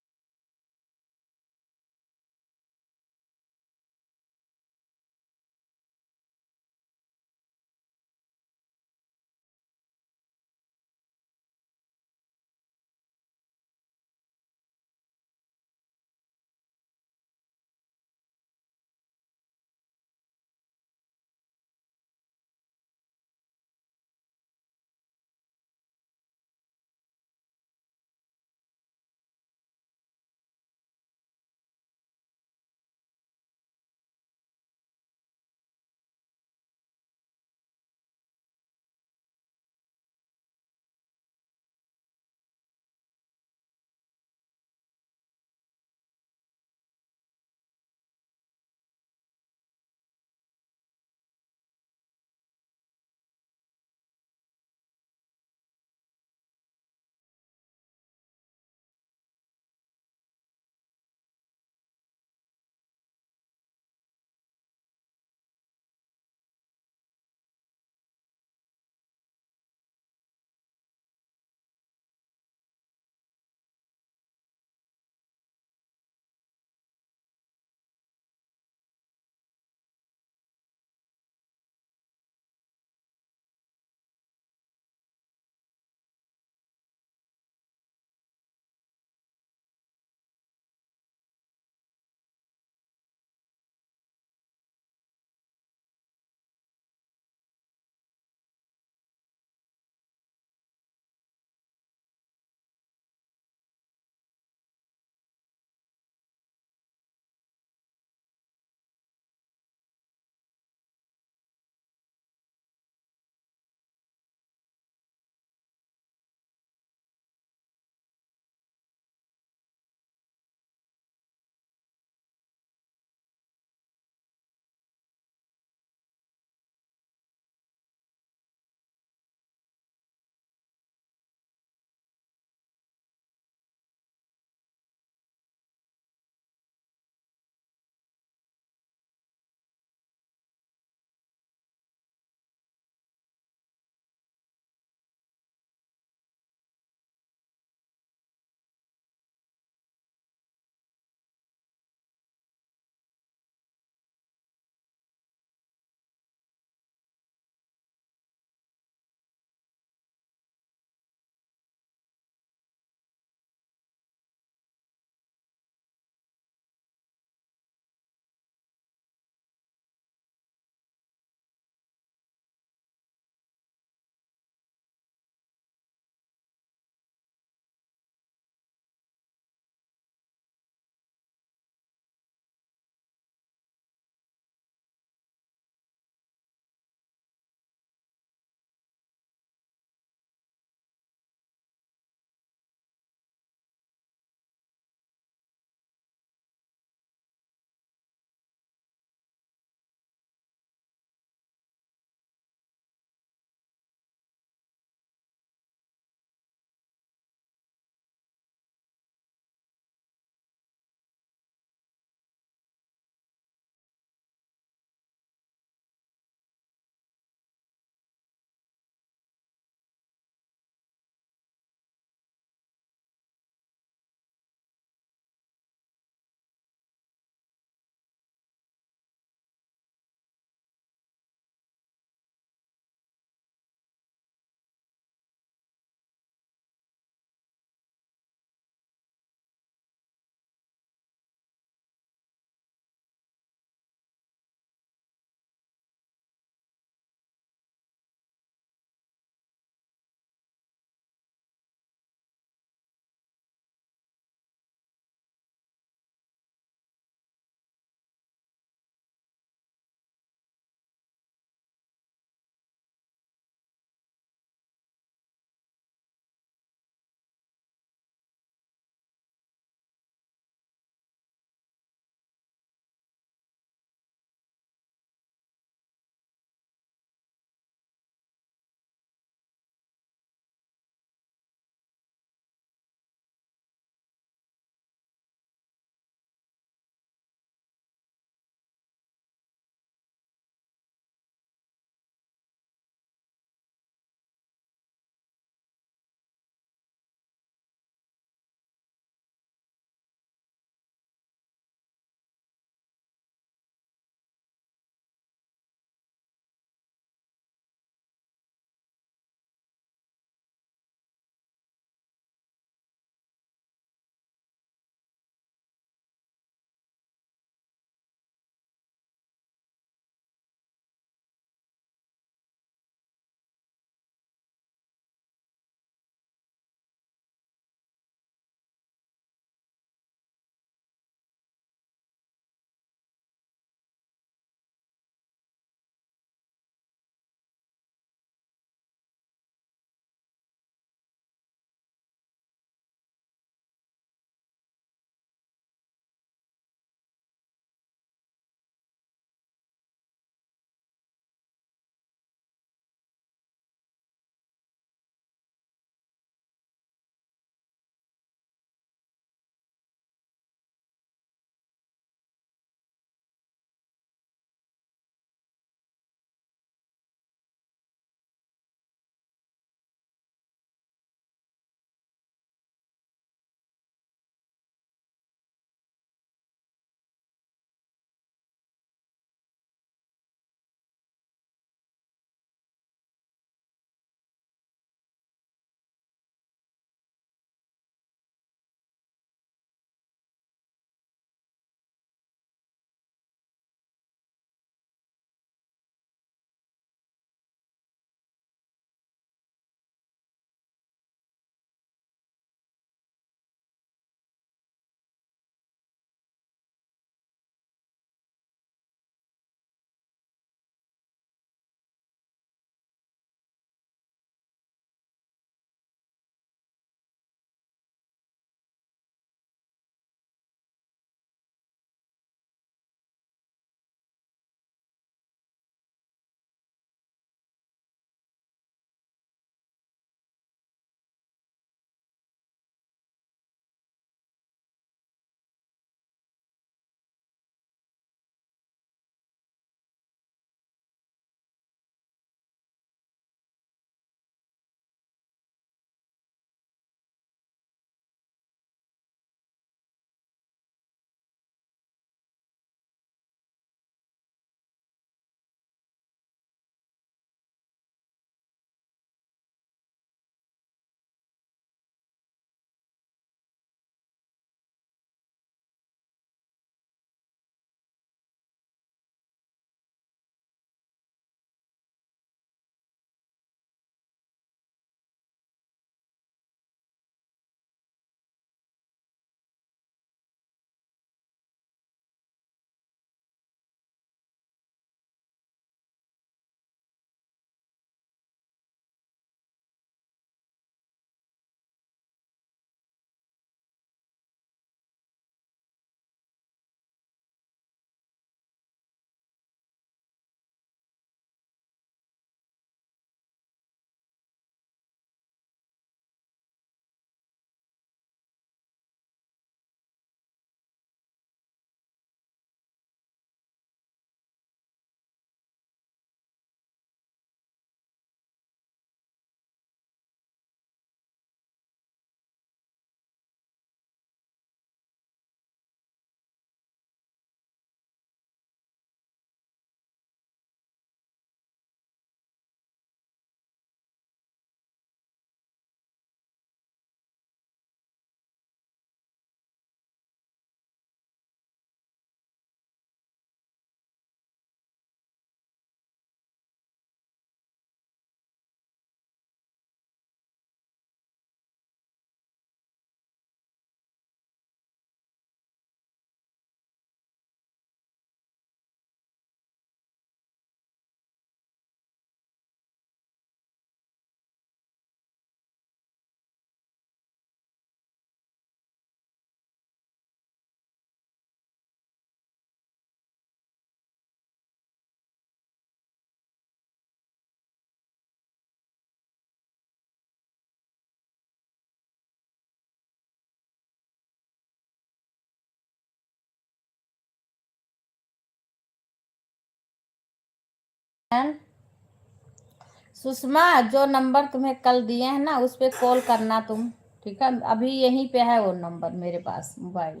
सुषमा, जो नंबर तुम्हें कल दिए हैं ना उस पे कॉल करना तुम, ठीक है? अभी यहीं पे है वो नंबर मेरे पास मोबाइल।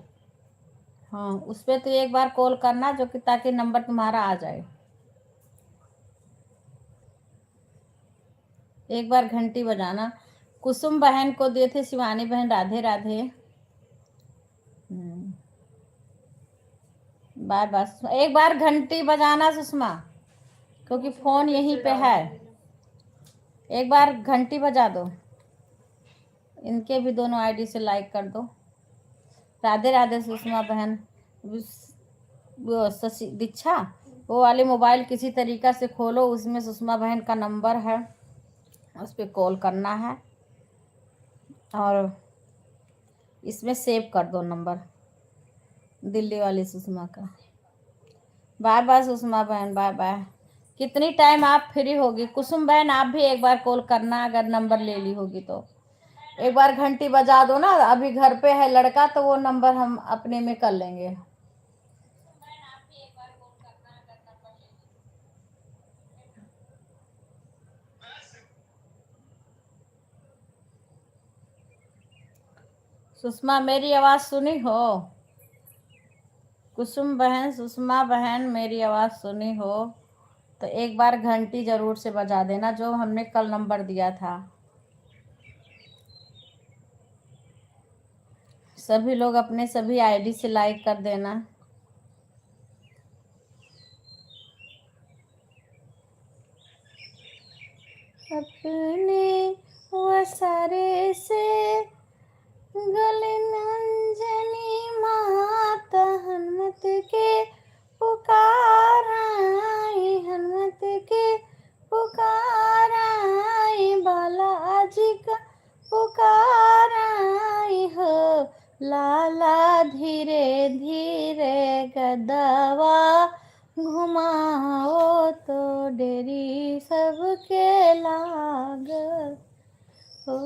हाँ, उस पे तो एक बार कॉल करना जो कि ताकि नंबर तुम्हारा आ जाए। एक बार घंटी बजाना। कुसुम बहन को दिए थे, शिवानी बहन, राधे राधे। Bye bye. एक बार घंटी बजाना सुषमा, क्योंकि फोन यहीं पे है। एक बार घंटी बजा दो। इनके भी दोनों आईडी से लाइक कर दो। राधे राधे सुषमा बहन। वो शशि दीक्षा, वो वाली मोबाइल किसी तरीका से खोलो, उसमें सुषमा बहन का नंबर है, उस पर कॉल करना है और इसमें सेव कर दो नंबर, दिल्ली वाली सुषमा का। बाय बाय सुषमा बहन, बाय बाय। कितनी टाइम आप फ्री होगी? कुसुम बहन आप भी एक बार कॉल करना, अगर नंबर ले ली होगी तो। एक बार घंटी बजा दो ना, अभी घर पे है लड़का तो वो नंबर हम अपने में कर लेंगे। सुषमा मेरी आवाज सुनी हो? कुसुम बहन, सुषमा बहन मेरी आवाज सुनी हो तो एक बार घंटी जरूर से बजा देना, जो हमने कल नंबर दिया था। सभी लोग अपने सभी आईडी से लाइक कर देना। अपने वसरे से गले अंजनी माता हनुमत के पुकाराई, हनुमत के पुकाराई, बालाजी का पुकाराई हो। लाला धीरे धीरे गदवा घुमाओ तो डेरी सबके लाग हो।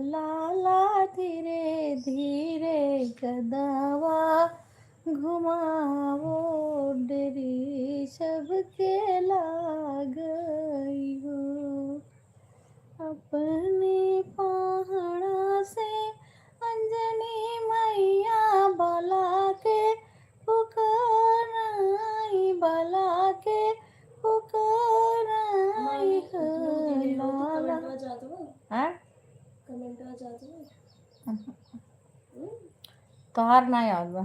लाला धीरे धीरे गदवा घुमाओ डेरी सबके लागई हो। अपने पहाड़ा से अंजनी मैया बाला के पुकाराई, बाला के पुकाराई हो। लाला तोहार ना याद बा?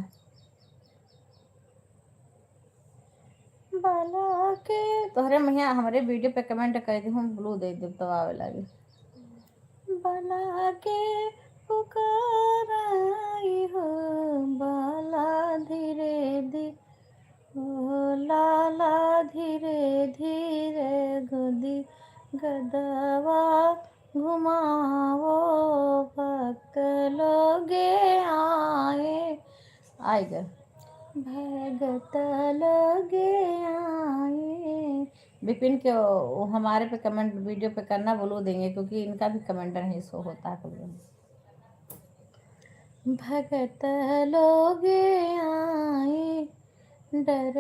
बाला के तोहरे मैया हमारे वीडियो पे कमेंट कर दी, हम ब्लू दे दे तो आवे लगे। बाला के पुकाराई हो, बाला धीरे धीरे हो। लाला धीरे धीरे गोदी गदवा घुमाओ, भक्त लोगे आएगा, भगत लोगे आए। विपिन के वो हमारे पे कमेंट वीडियो पे करना, बोलो देंगे क्योंकि इनका भी कमेंट नहीं शो होता है कभी। भगत लोगे आए, डर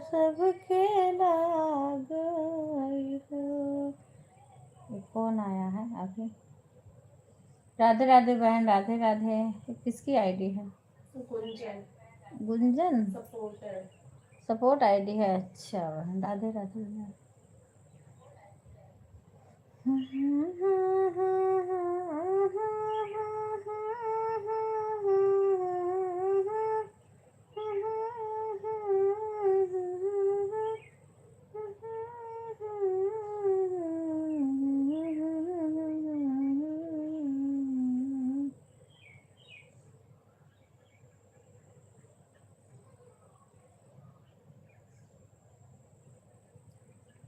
सबके लाग हो। कौन आया है अभी? राधे राधे बहन, राधे राधे। ये किसकी आईडी है? गुंजन सपोर्ट आईडी है। अच्छा बहन, राधे राधे बहन।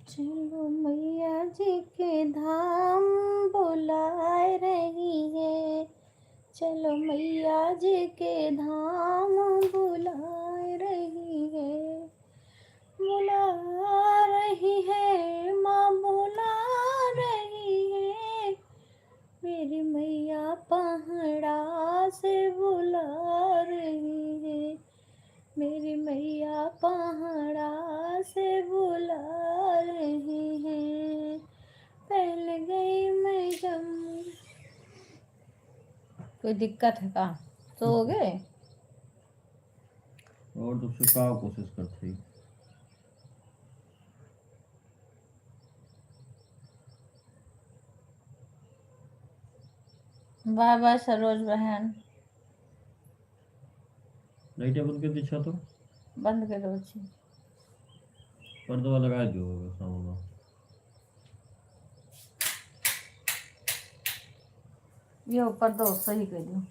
चलो मैया जी के धाम बुलाए रही है, चलो मैया जी के धाम बुलाए रही है, बुला रही है माँ, बुला रही है। मेरी मैया पहाड़ा से बुला रही है, मेरी मैया पहाड़ा से बुला रही कोई दिक्कत है का? तो हो गए। और तुझसे का कोशिश करते ही। बाय बाय सरोज बहन। लाइट बंद कर दी तो बंद कर दो छी। पर्दा लगा दियो सामने। ये ऊपर दो सही कर दो।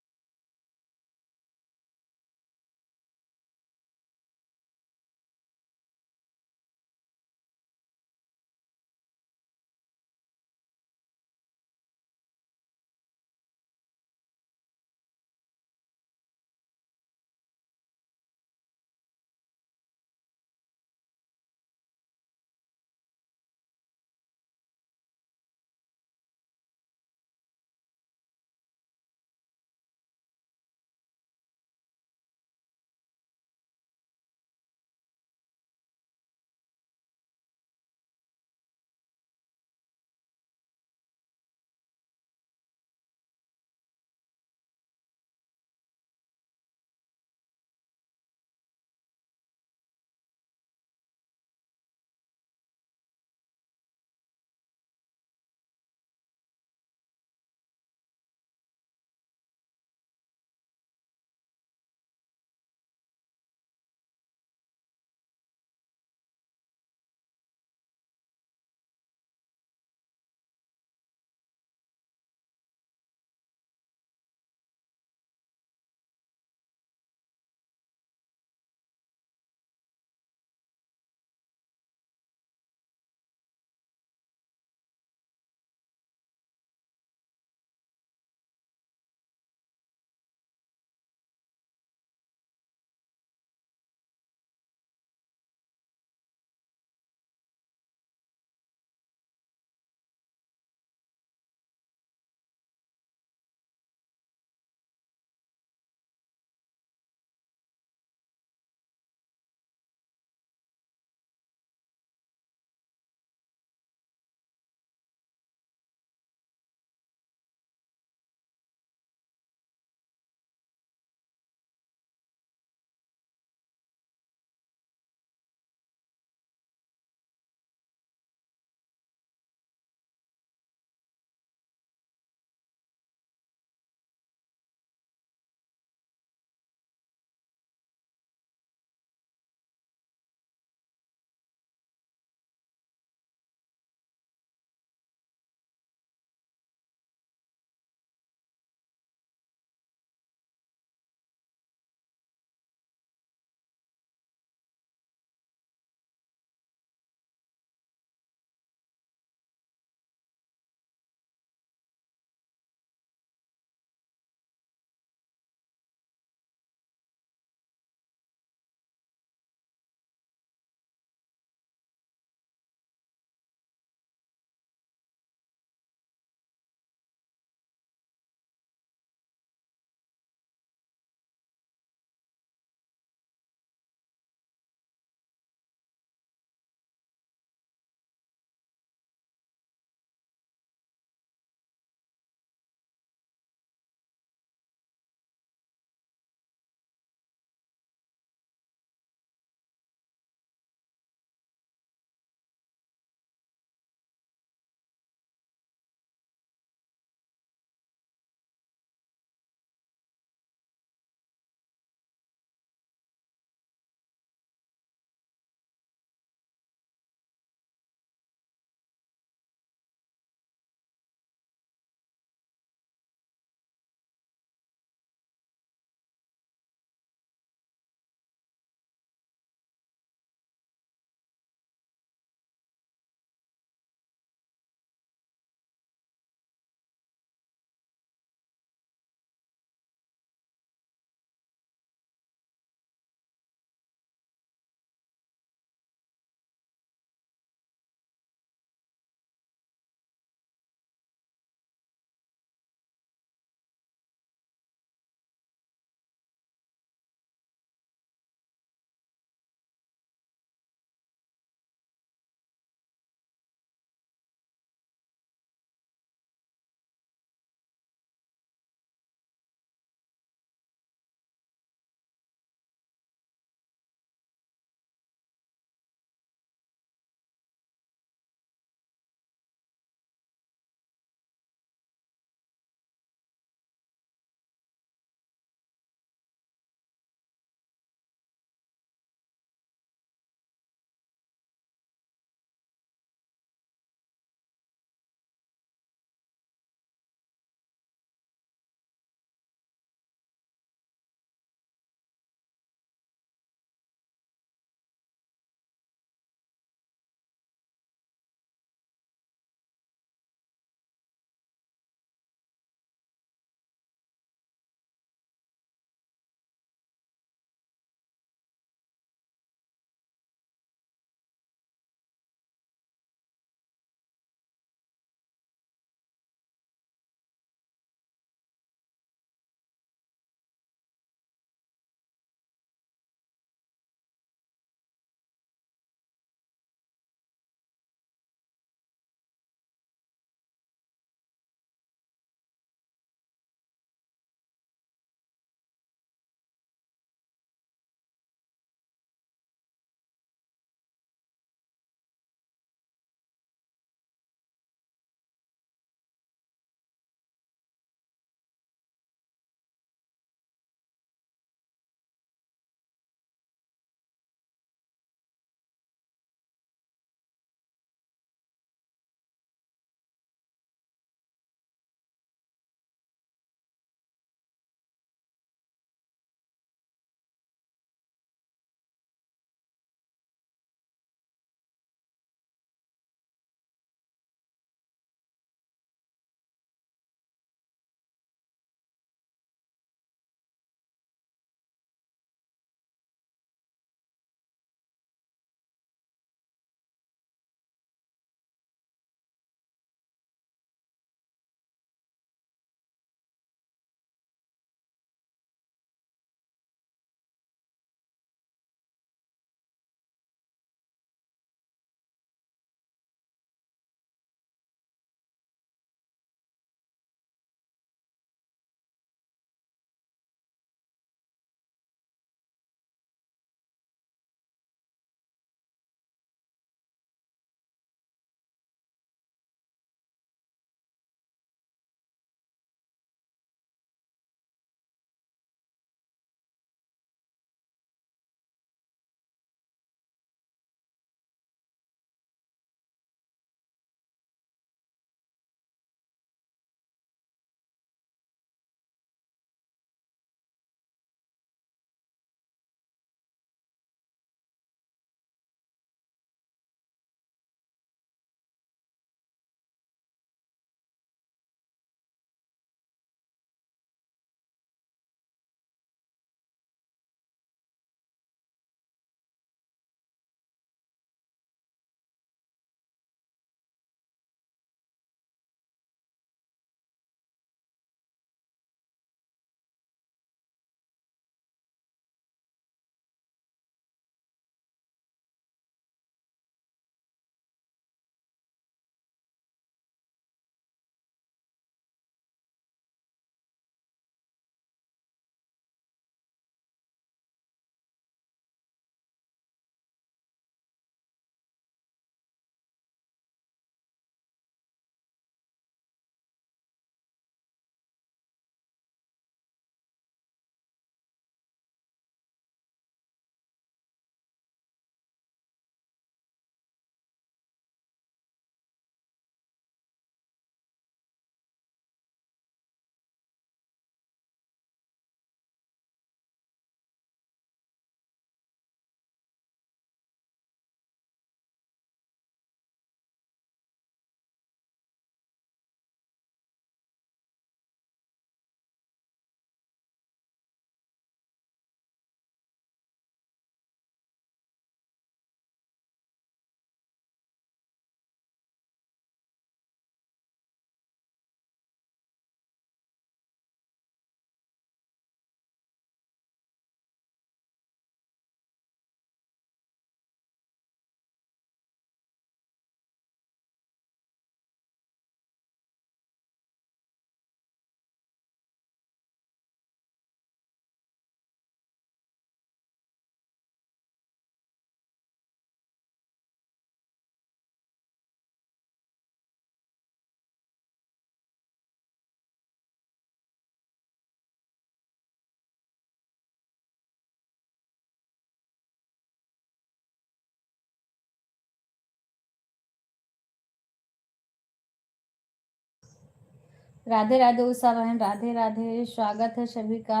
राधे राधे उषा बहन, राधे राधे, स्वागत है सभी का।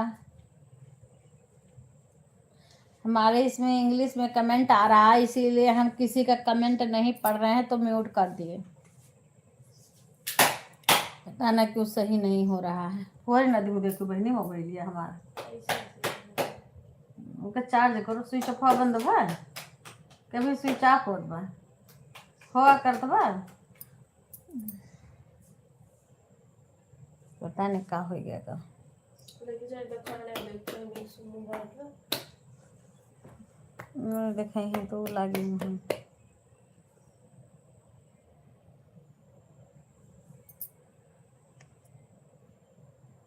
हमारे इसमें इंग्लिश में कमेंट आ रहा है, इसीलिए हम किसी का कमेंट नहीं पढ़ रहे हैं तो म्यूट कर दिए। पता ना क्यों सही नहीं हो रहा है। हो नदी में देखो बहनी मोबाइल लिया हमारा, उनका चार्ज करो, स्विच ऑफ बंद बा, कभी स्विच ऑफ होत बा, होगा करत बा, पता नहीं का हो गया का। देखे हैं तो लागे मुँह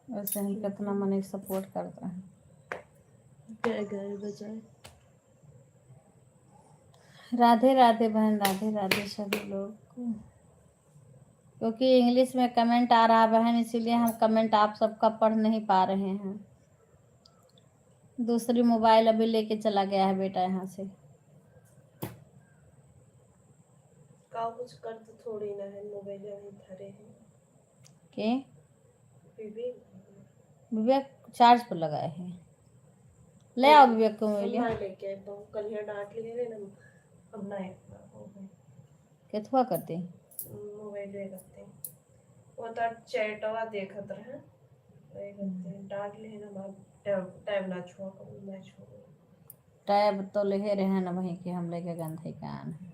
वैसे हम कितना मने सपोर्ट करते हैं। राधे राधे बहन, राधे राधे सभी लोग को। क्योंकि इंग्लिश में कमेंट आ रहा है बहन, इसीलिए हम कमेंट आप सबका पढ़ नहीं पा रहे हैं। दूसरी मोबाइल अभी लेके चला गया है बेटा यहाँ से। का कुछ कर तो थोड़ी ना है, मोबाइल नहीं धरे हैं के बीबी। विवेक चार्ज पर लगाए हैं, ले आओ विवेक को मोबाइल। हाँ लेके आए तो कल यहाँ डांट लिए ना, अब ना हो गए केथुआ करते मोबाइल ले करते हैं। वो तो चैटवा देखत रहे, वही करते हैं, डांट लिए ना मार, टाइम ना छुआ करूँ, मैं छुआ टैब तो ले रहे हैं ना वहीं के, हम लेके गंधे कान है।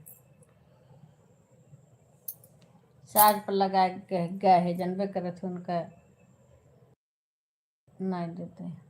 चार्ज पर लगा के गए है, जानबे करे थे उनका नहीं देते हैं।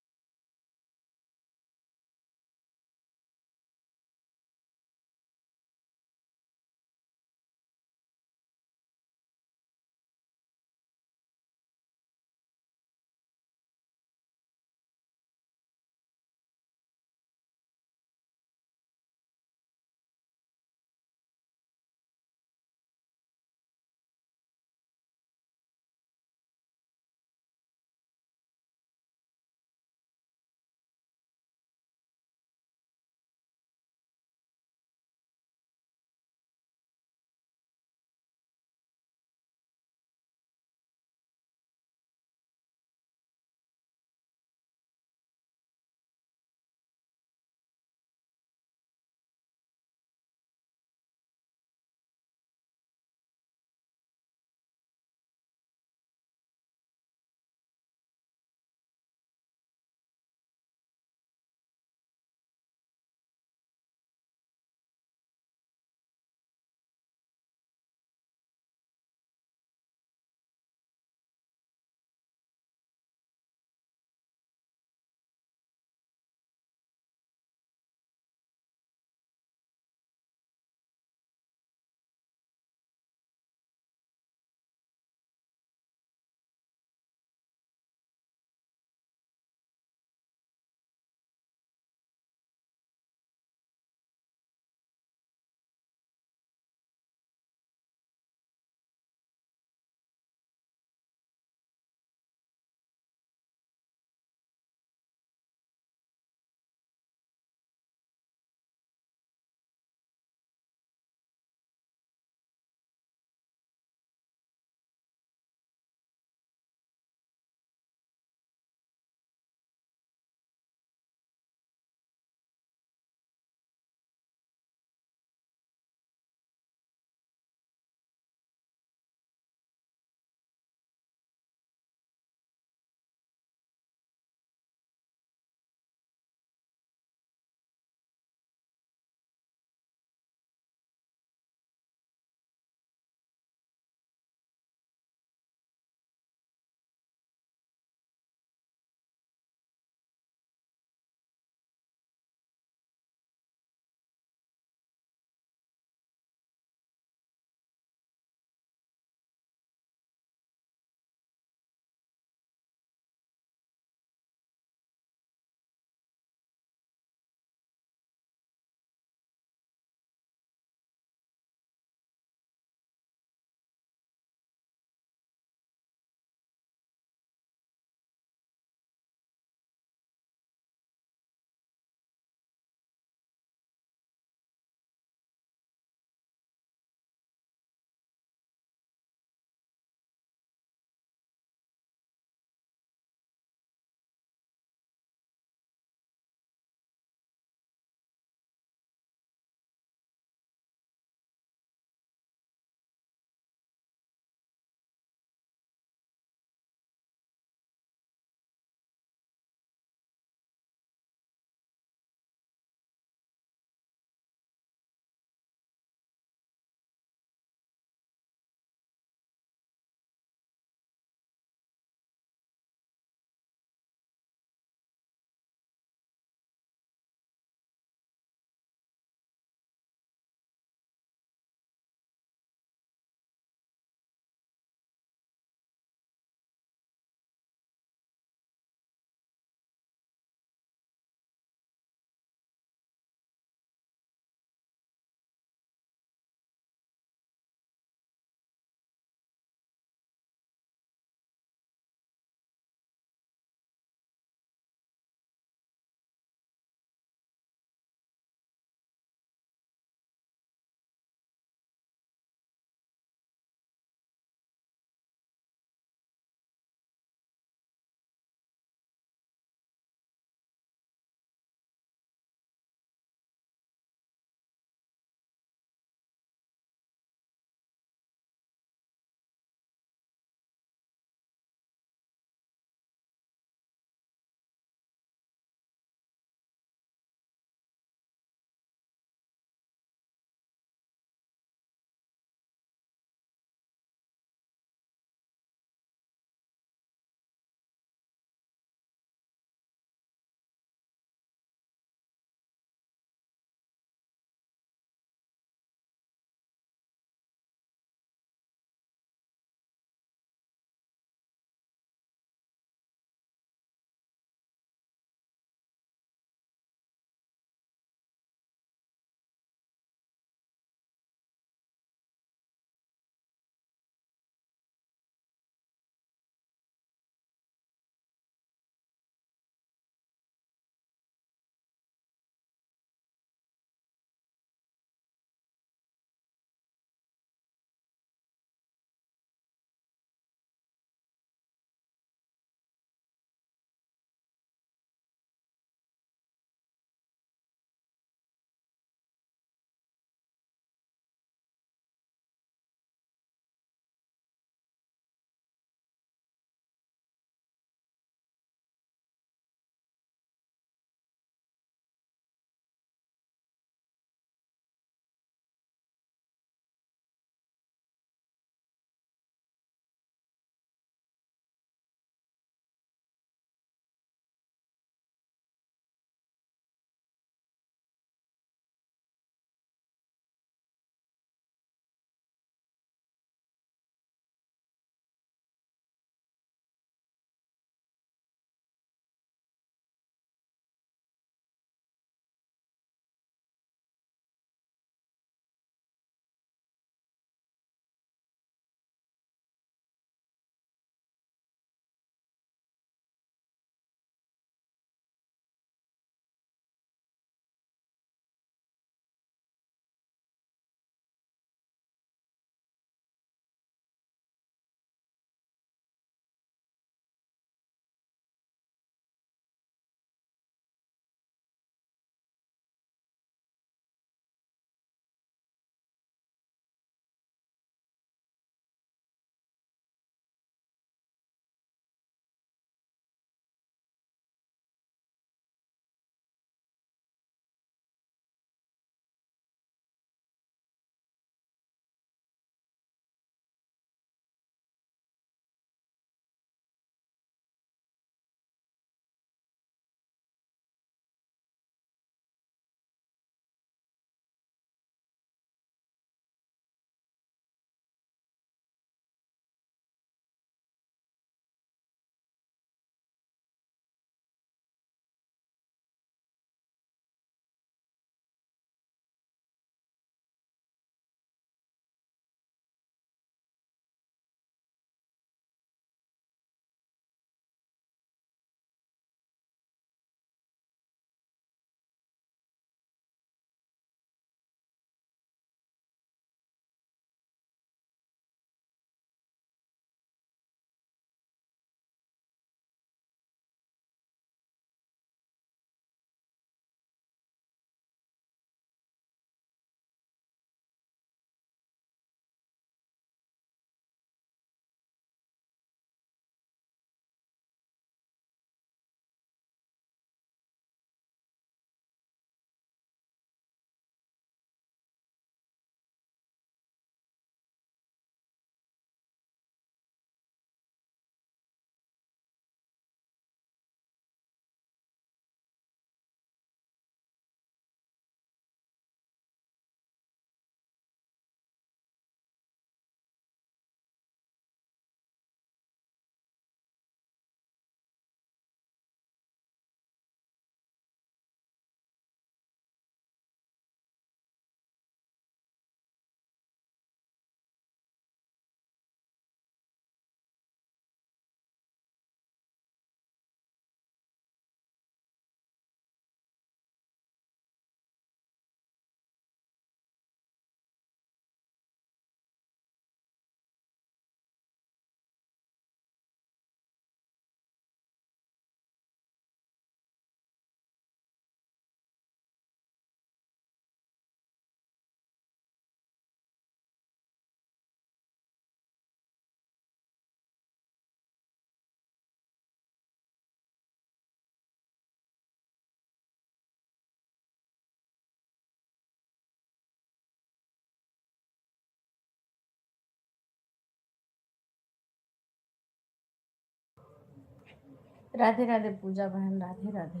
राधे राधे पूजा बहन, राधे राधे।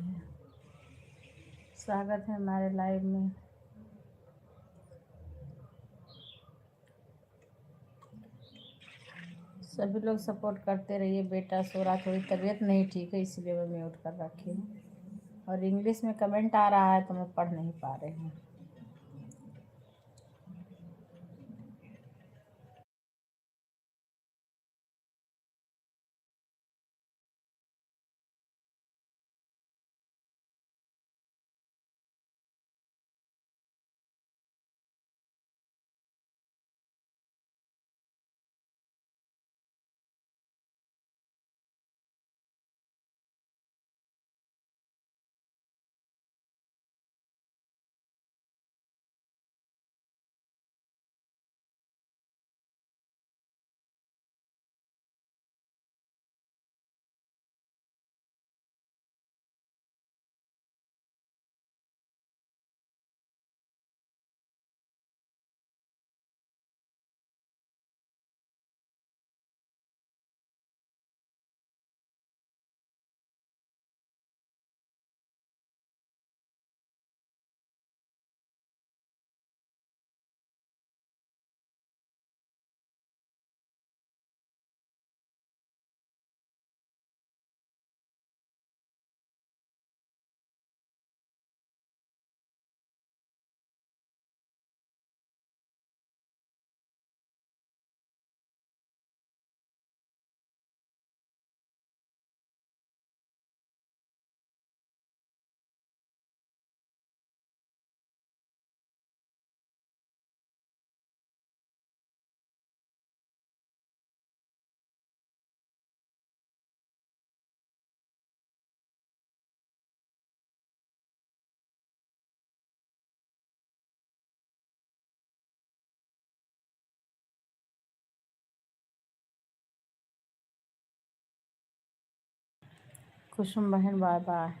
स्वागत है हमारे लाइव में। सभी लोग सपोर्ट करते रहिए। बेटा सो रहा, थोड़ी तबीयत नहीं ठीक है इसलिए मैं म्यूट कर रखी हूँ, और इंग्लिश में कमेंट आ रहा है तो मैं पढ़ नहीं पा रही हूँ। कुसुम बहन बाय बाय।